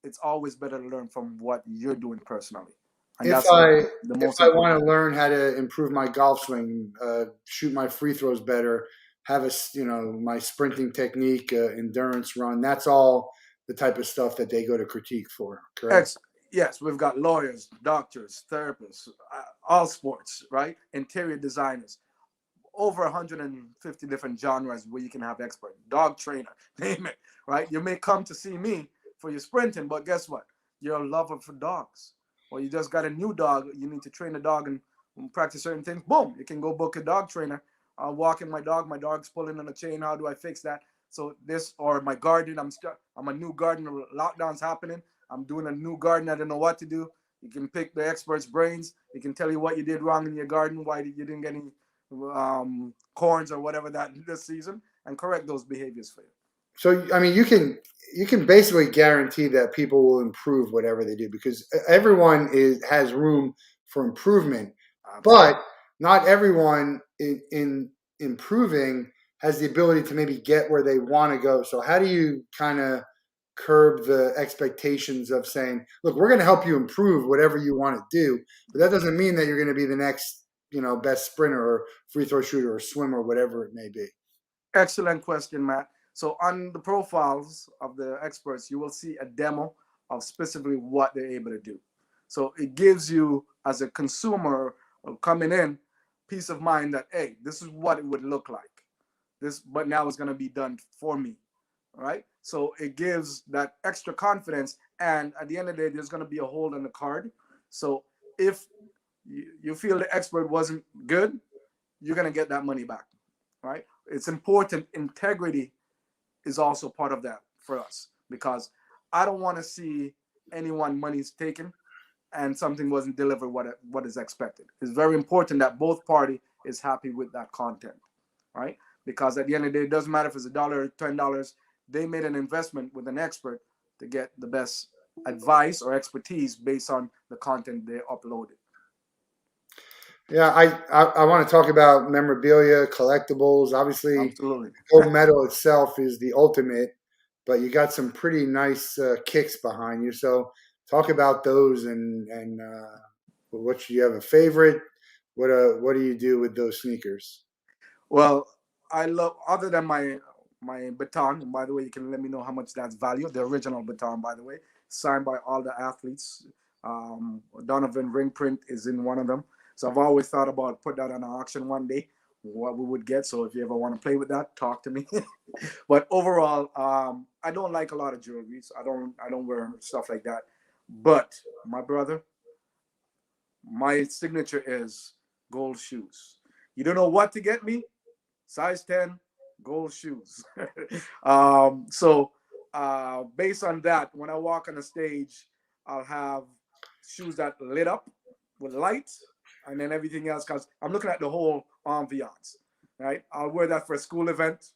it's always better to learn from what you're doing personally, and If that's I the if most I important. want to learn how to improve my golf swing, shoot my free throws better, have my sprinting technique, endurance run. That's all the type of stuff that they go to critique for. Correct? Ex- yes, we've got lawyers, doctors, therapists, all sports, right? Interior designers, over 150 different genres where you can have expert, dog trainer, name it, right? You may come to see me for your sprinting, but guess what? You're a lover for dogs, or you just got a new dog. You need to train a dog and practice certain things. Boom, you can go book a dog trainer. Walking my dog. My dog's pulling on a chain. How do I fix that? So this or my garden. I'm a new gardener. Lockdown's happening. I'm doing a new garden. I don't know what to do. You can pick the expert's brains. He can tell you what you did wrong in your garden, why you didn't get any corns or whatever that this season, and correct those behaviors for you. So I mean, you can basically guarantee that people will improve whatever they do because everyone has room for improvement, Absolutely. but not everyone in improving has the ability to maybe get where they want to go. So how do you kind of curb the expectations of saying, look, we're going to help you improve whatever you want to do, but that doesn't mean that you're going to be the next, best sprinter or free throw shooter or swimmer, whatever it may be. Excellent question, Matt. So on the profiles of the experts, you will see a demo of specifically what they're able to do. So it gives you, as a consumer coming in, peace of mind that, hey, this is what it would look like. This, but now it's going to be done for me, right? So it gives that extra confidence, and at the end of the day, there's going to be a hold on the card. So if you feel the expert wasn't good, you're going to get that money back, right? It's important. Integrity is also part of that for us because I don't want to see anyone money's taken and something wasn't delivered what is expected. It's very important that both party is happy with that content, right? Because at the end of the day, it doesn't matter if it's $1 or $10. They made an investment with an expert to get the best advice or expertise based on the content they uploaded. Yeah, I want to talk about memorabilia, collectibles. Obviously, Absolutely. gold medal itself is the ultimate, but you got some pretty nice kicks behind you. So talk about those and what you have a favorite. What do you do with those sneakers? Well, I love, other than my baton. And by the way, you can let me know how much that's valued. The original baton, by the way, signed by all the athletes. Donovan ring print is in one of them. So I've always thought about put that on an auction one day, what we would get. So if you ever want to play with that, talk to me. But overall, I don't like a lot of jewelry. So I don't wear stuff like that. But my brother, my signature is gold shoes. You don't know what to get me? Size 10, gold shoes. So based on that, when I walk on the stage, I'll have shoes that lit up with light, and then everything else, because I'm looking at the whole ambiance, right? I'll wear that for a school event.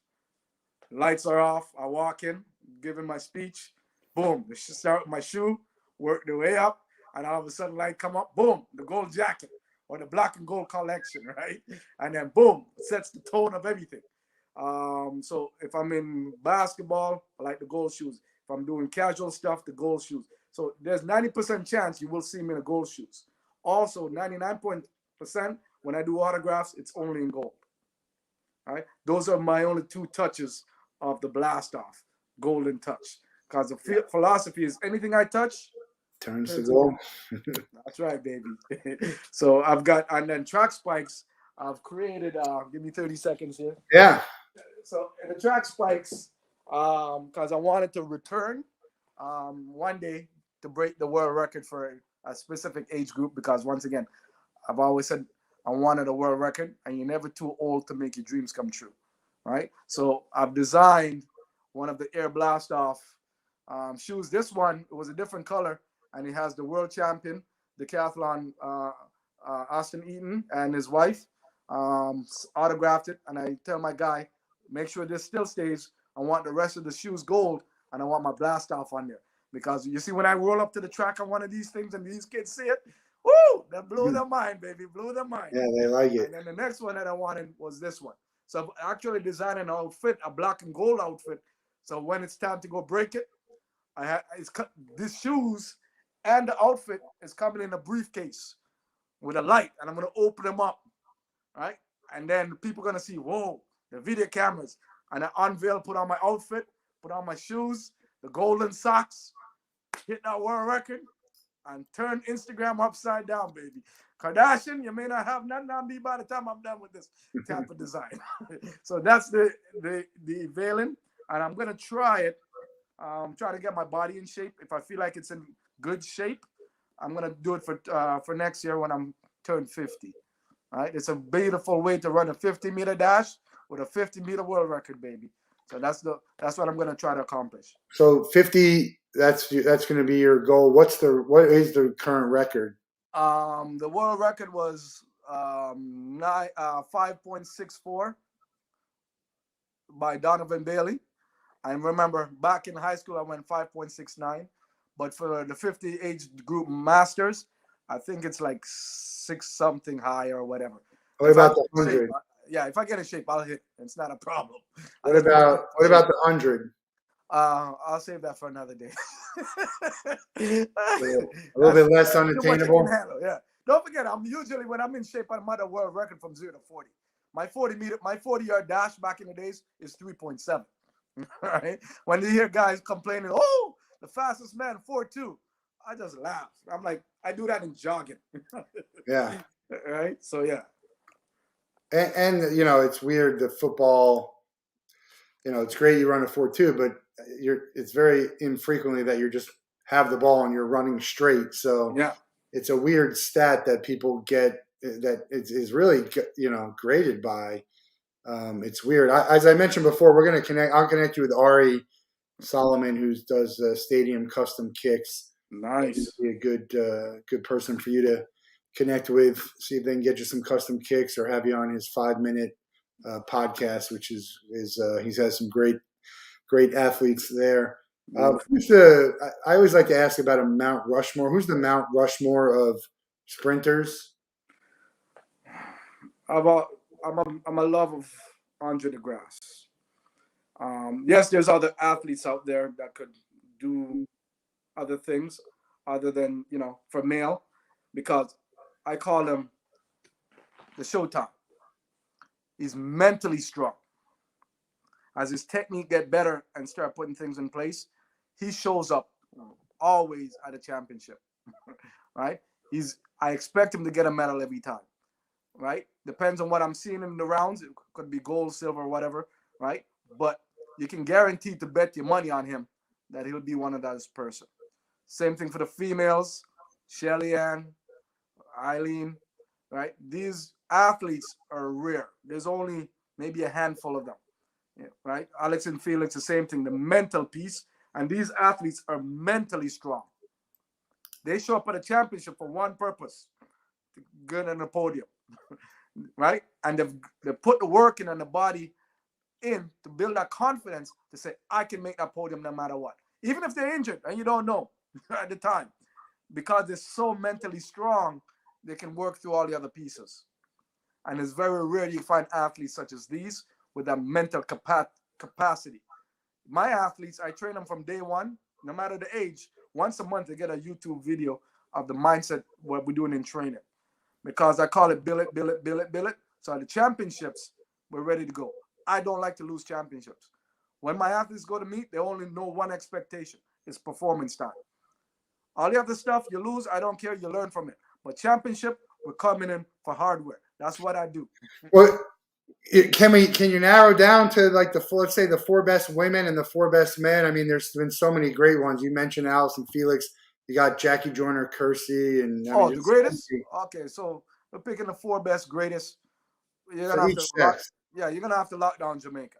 Lights are off. I walk in, giving my speech. Boom, start with my shoe, work the way up, and all of a sudden light come up. Boom, the gold jacket or the black and gold collection, right? And then boom, sets the tone of everything. So if I'm in basketball, I like the gold shoes. If I'm doing casual stuff, the gold shoes. So there's 90% chance you will see me in the gold shoes. Also, 99% when I do autographs, it's only in gold. All right, those are my only two touches of the blast off, golden touch. Because the philosophy is anything I touch Turns to turns to gold. gold. That's right, baby. So I've got, and then track spikes. I've created. Give me 30 seconds here. Yeah. So in the track spikes, because I wanted to return one day to break the world record for a specific age group. Because once again, I've always said I wanted a world record, and you're never too old to make your dreams come true, right? So I've designed one of the Air Blast Off shoes. This one, it was a different color, and it has the world champion, decathlon, Austin Eaton, and his wife autographed it. And I tell my guy, make sure this still stays. I want the rest of the shoes gold, and I want my Blast Off on there. Because you see, when I roll up to the track on one of these things and these kids see it, woo, that blew their mind, baby, blew their mind. Yeah, they like it. And then the next one that I wanted was this one. So I've actually designed an outfit, a black and gold outfit. So when it's time to go break it, these shoes and the outfit is coming in a briefcase with a light, and I'm gonna open them up, right? And then people are gonna see, whoa, the video cameras, and I unveil, put on my outfit, put on my shoes, the golden socks, hit that world record, and turn Instagram upside down, baby. Kardashian, you may not have nothing on me by the time I'm done with this type of design. So that's the veiling, and I'm gonna try it. Try to get my body in shape. If I feel like it's in good shape, I'm gonna do it for next year when I'm turned 50. All right, it's a beautiful way to run a 50-meter dash with a 50-meter world record, baby. So that's what I'm gonna try to accomplish. So 50. That's going to be your goal. What is the current record? The world record was 5.64 by Donovan Bailey. I remember back in high school I went 5.69, but for the 50 age group masters, I think it's like 6 something high or whatever. What about the 100? Yeah, if I get in shape, I'll hit. It's not a problem. What about the 100? I'll save that for another day. A little bit less unattainable. Yeah. Don't forget, I'm usually, when I'm in shape, I'm at a world record from 0 to 40. My 40-yard dash back in the days is 3.7. Right? When you hear guys complaining, oh, the fastest man 4.2, I just laugh. I'm like, I do that in jogging. Yeah. Right. So yeah. And it's weird, the football. It's great you run a 4.2, but it's very infrequently that you just have the ball and you're running straight. So yeah, it's a weird stat that people get that is really graded by. It's weird. As I mentioned before, we're going to connect. I'll connect you with Ari Solomon, who does stadium custom kicks. Nice. He'd be a good person for you to connect with. See if they can get you some custom kicks or have you on his 5-minute podcast, which is he has some great athletes there. I always like to ask about a Mount Rushmore. Who's the Mount Rushmore of sprinters? I'm a love of Andre DeGrasse. Yes, there's other athletes out there that could do other things other than, for male, because I call him the Showtime. He's mentally strong. As his technique get better and start putting things in place, he shows up always at a championship, right? I expect him to get a medal every time, right? Depends on what I'm seeing in the rounds. It could be gold, silver, whatever, right? But you can guarantee to bet your money on him that he'll be one of those person. Same thing for the females, Shelly Ann, Eileen, right? These athletes are rare. There's only maybe a handful of them, right? Alex and Felix, the same thing, the mental piece. And these athletes are mentally strong. They show up at a championship for one purpose, to get on the podium, right? And they've put the work in and the body in to build that confidence to say, I can make that podium no matter what. Even if they're injured and you don't know at the time. Because they're so mentally strong, they can work through all the other pieces. And it's very rare you find athletes such as these with that mental capacity. My athletes, I train them from day one, no matter the age. Once a month, they get a YouTube video of the mindset, what we're doing in training. Because I call it billet, billet, billet, billet. So at the championships, we're ready to go. I don't like to lose championships. When my athletes go to meet, they only know one expectation. It's performance time. All the other stuff, you lose, I don't care. You learn from it. But championship, we're coming in for hardware. That's what I do. Well, can you narrow down to like let's say the four best women and the four best men? I mean, there's been so many great ones. You mentioned Allison Felix. You got Jackie Joyner Kersey, and I mean, The greatest? Okay, so we're picking the four best greatest. You're gonna have to you're gonna have to lock down Jamaica,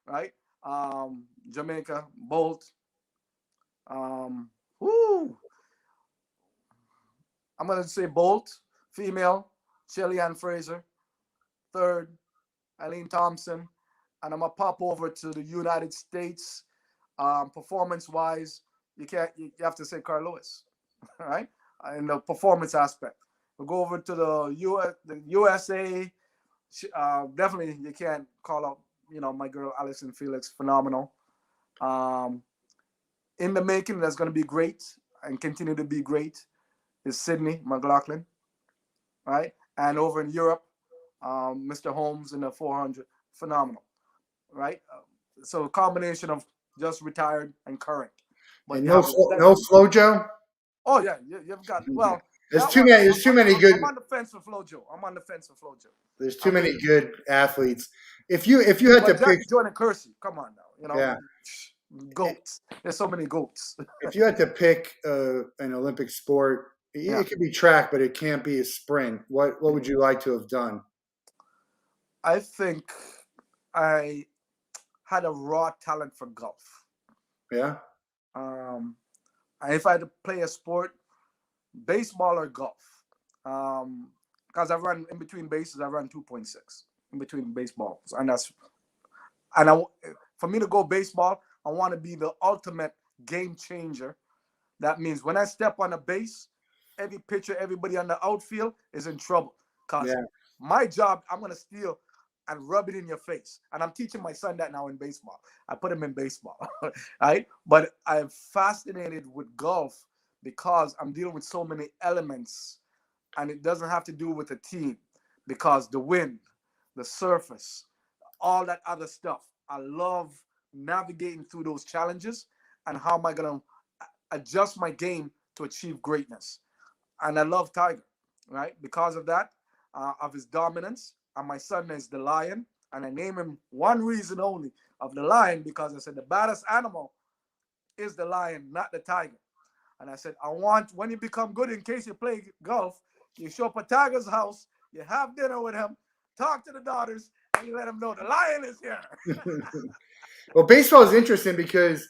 right? Jamaica, Bolt. Woo! I'm gonna say Bolt, female, Shelly Ann Fraser, third, Eileen Thompson, and I'm gonna pop over to the United States. Performance-wise, you have to say Carl Lewis, right? In the performance aspect. We'll go over to the USA. Definitely, you can't call out, my girl Alison Felix, phenomenal. In the making, that's going to be great and continue to be great is Sydney McLaughlin, right? And over in Europe, Mr. Holmes in the 400, phenomenal, right? So a combination of just retired and current. But and no Flojo. Oh yeah, you've got There's too many. There's too many good. I'm on the fence for Flojo. There's too many good athletes. If you had to pick Jordan Kersey, come on now, Yeah. Goats. There's so many goats. If you had to pick an Olympic sport, it could be track, but it can't be a sprint. What would you like to have done? I think I had a raw talent for golf. Yeah. If I had to play a sport, baseball or golf. Because I run in between bases, I run 2.6 in between baseballs, for me to go baseball, I want to be the ultimate game changer. That means when I step on a base, every pitcher, everybody on the outfield is in trouble. Because my job, I'm going to steal and rub it in your face. And I'm teaching my son that now in baseball. I put him in baseball, right? But I'm fascinated with golf because I'm dealing with so many elements. And it doesn't have to do with a team because the wind, the surface, all that other stuff. I love navigating through those challenges and how am I going to adjust my game to achieve greatness. And I love Tiger, right? Because of that, of his dominance. And my son is the lion. And I name him one reason only of the lion because I said the baddest animal is the lion, not the tiger. And I said, I want, when you become good, in case you play golf, you show up at Tiger's house, you have dinner with him, talk to the daughters, and you let them know the lion is here. Well, baseball is interesting because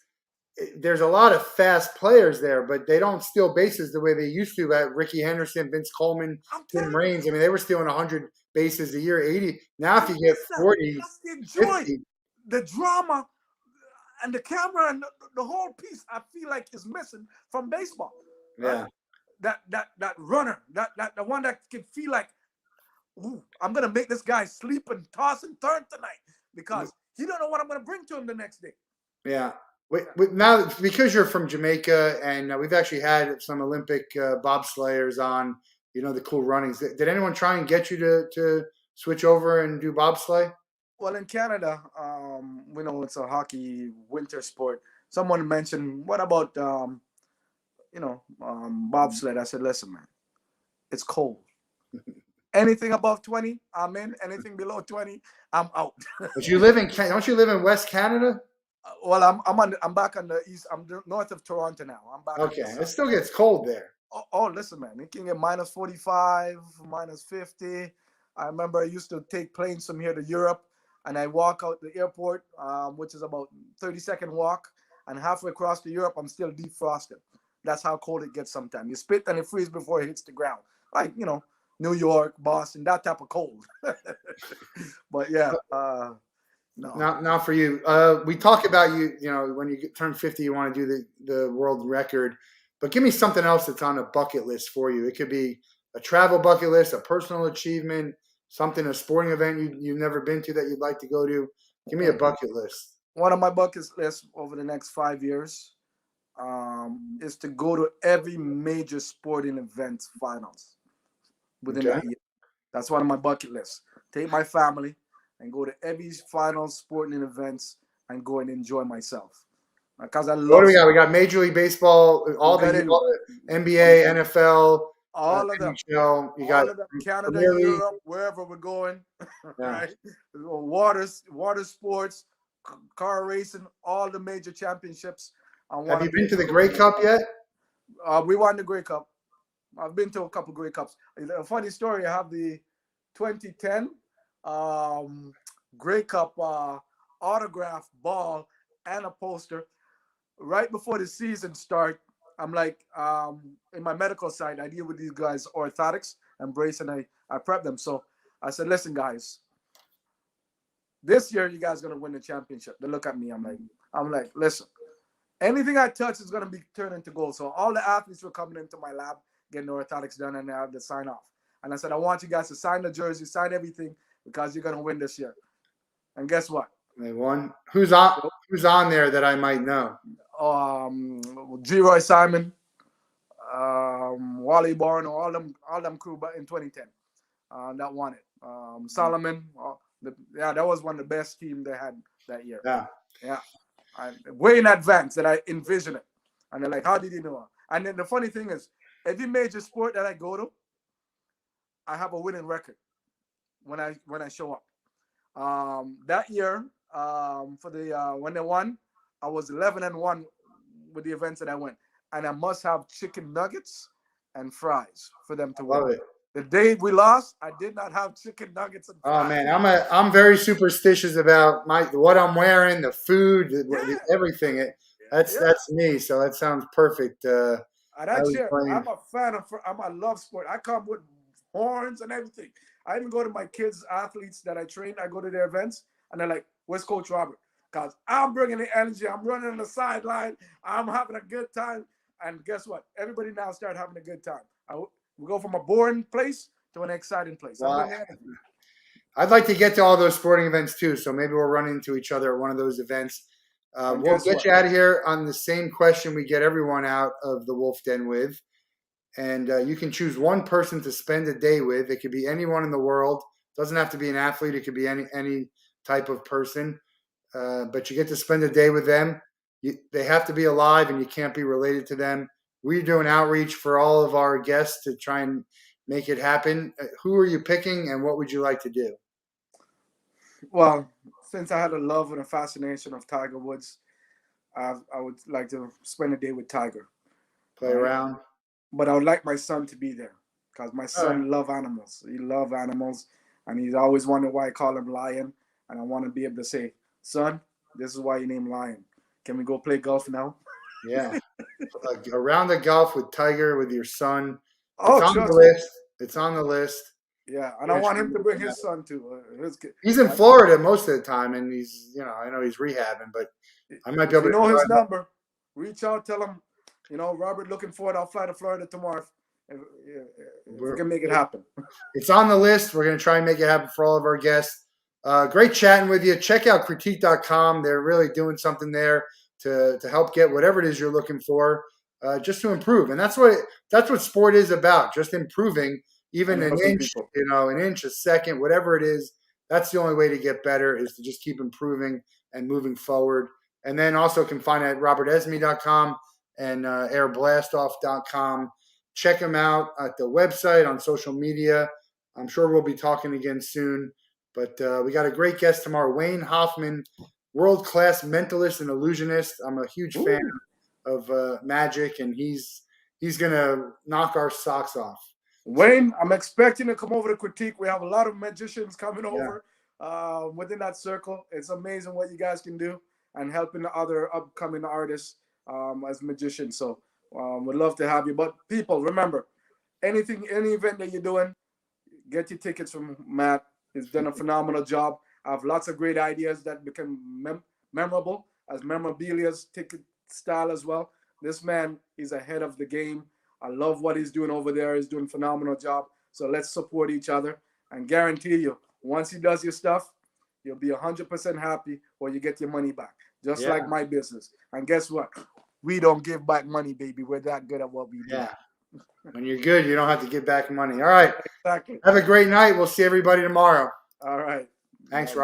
there's a lot of fast players there, but they don't steal bases the way they used to. Like Ricky Henderson, Vince Coleman, Tim Raines. I mean, they were stealing 100 bases a year, 80. Now, if you get 40, that's the joy, 50. The drama, and the camera, and the whole piece, I feel like is missing from baseball. Right? Yeah. That runner, the one that can feel like, ooh, I'm gonna make this guy sleep and toss and turn tonight because He don't know what I'm going to bring to him the next day. Yeah. Now, because you're from Jamaica, and we've actually had some Olympic bobslayers on, the cool runnings. Did anyone try and get you to switch over and do bobsleigh? Well, in Canada, we know it's a hockey winter sport. Someone mentioned, what about, bobsled? I said, listen, man, it's cold. Anything above 20, I'm in. Anything below 20, I'm out. But you live in don't you live in West Canada? Well, I'm back on the east. I'm north of Toronto now. I'm back on Okay, the east it side. still gets cold there. Oh, listen, man, it can get minus 45, minus 50. I remember I used to take planes from here to Europe, and I walk out the airport, which is about 30-second walk, and halfway across to Europe, I'm still defrosted. That's how cold it gets sometimes. You spit and it freezes before it hits the ground. Like, New York, Boston, that type of cold. But yeah, no. Now for you, we talk about you. When you turn 50, you want to do the world record. But give me something else that's on a bucket list for you. It could be a travel bucket list, a personal achievement, something, a sporting event you've never been to that you'd like to go to. Give me a bucket list. One of my bucket lists over the next 5 years is to go to every major sporting event finals within that year. That's one of my bucket lists. Take my family and go to every final sporting events and go and enjoy myself. Because I love. What do we got? We got Major League Baseball, all the NBA, NFL, all of them. NHL. You got all of them. Canada, Europe, wherever we're going. Right? Water sports, car racing, all the major championships. Have you been to the Grey Cup yet? We won the Grey Cup. I've been to a couple Grey Cups. A funny story, I have the 2010 Grey Cup autograph ball and a poster. Right before the season start, I'm like, in my medical side, I deal with these guys, orthotics and brace, and I prep them. So I said, listen, guys, this year you guys are gonna win the championship. They look at me, I'm like, listen, anything I touch is gonna be turned into gold. So all the athletes were coming into my lab, getting the orthotics done, and I had to sign off. And I said, I want you guys to sign the jersey, sign everything, because you're gonna win this year. And guess what? They won. Who's on there that I might know? G. Roy Simon, Wally Barn, all them crew, but in 2010, that won it. Solomon, that was one of the best team they had that year. Yeah. Way in advance that I envisioned it, and they're like, "How did you know?" And then the funny thing is, every major sport that I go to, I have a winning record when I show up. That year, for the when they won, I was 11-1 with the events that I went, and I must have chicken nuggets and fries for them to win. Love it. The day we lost, I did not have chicken nuggets and fries. Oh man, I'm very superstitious about what I'm wearing, the food, everything. That's me. So that sounds perfect. I'm a fan of. I love sport. I come with horns and everything. I even go to my kids' athletes that I train. I go to their events, and they're like, "Where's Coach Robert?" Because I'm bringing the energy. I'm running on the sideline. I'm having a good time. And guess what? Everybody now start having a good time. We go from a boring place to an exciting place. Well, I'd like to get to all those sporting events too. So maybe we'll run into each other at one of those events. We'll get you out of here on the same question we get everyone out of the Wolff Den with. And you can choose one person to spend a day with. It could be anyone in the world. It doesn't have to be an athlete. It could be any type of person. But you get to spend a day with them. They have to be alive, and you can't be related to them. We're doing outreach for all of our guests to try and make it happen. Who are you picking, and what would you like to do? Well, since I had a love and a fascination of Tiger Woods, I would like to spend a day with Tiger. Play around. But I would like my son to be there because my son loves animals. He loves animals, and he's always wondered why I call him Lion. And I want to be able to say, son, this is why you named Lion. Can we go play golf now? Yeah. A round of golf with Tiger, with your son. It's on the list. It's on the list. Yeah, and I want him to bring his son too. He's in Florida most of the time, and he's, I know he's rehabbing, but I might be able to know his number. Reach out, tell him, Robert, looking forward. I'll fly to Florida tomorrow. If we can make it happen. It's on the list. We're going to try and make it happen for all of our guests. Great chatting with you. Check out critique.com. They're really doing something there to help get whatever it is you're looking for, just to improve. And that's what sport is about, just improving, even And an helping inch, people. an inch, a second, whatever it is. That's the only way to get better, is to just keep improving and moving forward. And then also can find it at robertesmie.com and airblastoff.com. Check them out at the website, on social media. I'm sure we'll be talking again soon. But we got a great guest tomorrow, Wayne Hoffman, world-class mentalist and illusionist. I'm a huge fan of magic, and he's gonna knock our socks off. Wayne, I'm expecting to come over to critique. We have a lot of magicians coming Yeah. over within that circle. It's amazing what you guys can do and helping the other upcoming artists as magicians. So we'd love to have you. But people, remember, any event that you're doing, get your tickets from Matt. He's done a phenomenal job. I have lots of great ideas that become memorable as memorabilia's ticket style as well. This man is ahead of the game. I love what he's doing over there. He's doing a phenomenal job. So let's support each other, and guarantee you, once he does your stuff, you'll be 100% happy, or you get your money back, just like my business. And guess what? We don't give back money, baby. We're that good at what we do. Yeah. When you're good, you don't have to give back money. All right. Exactly. Have a great night. We'll see everybody tomorrow. All right. Thanks, Rob.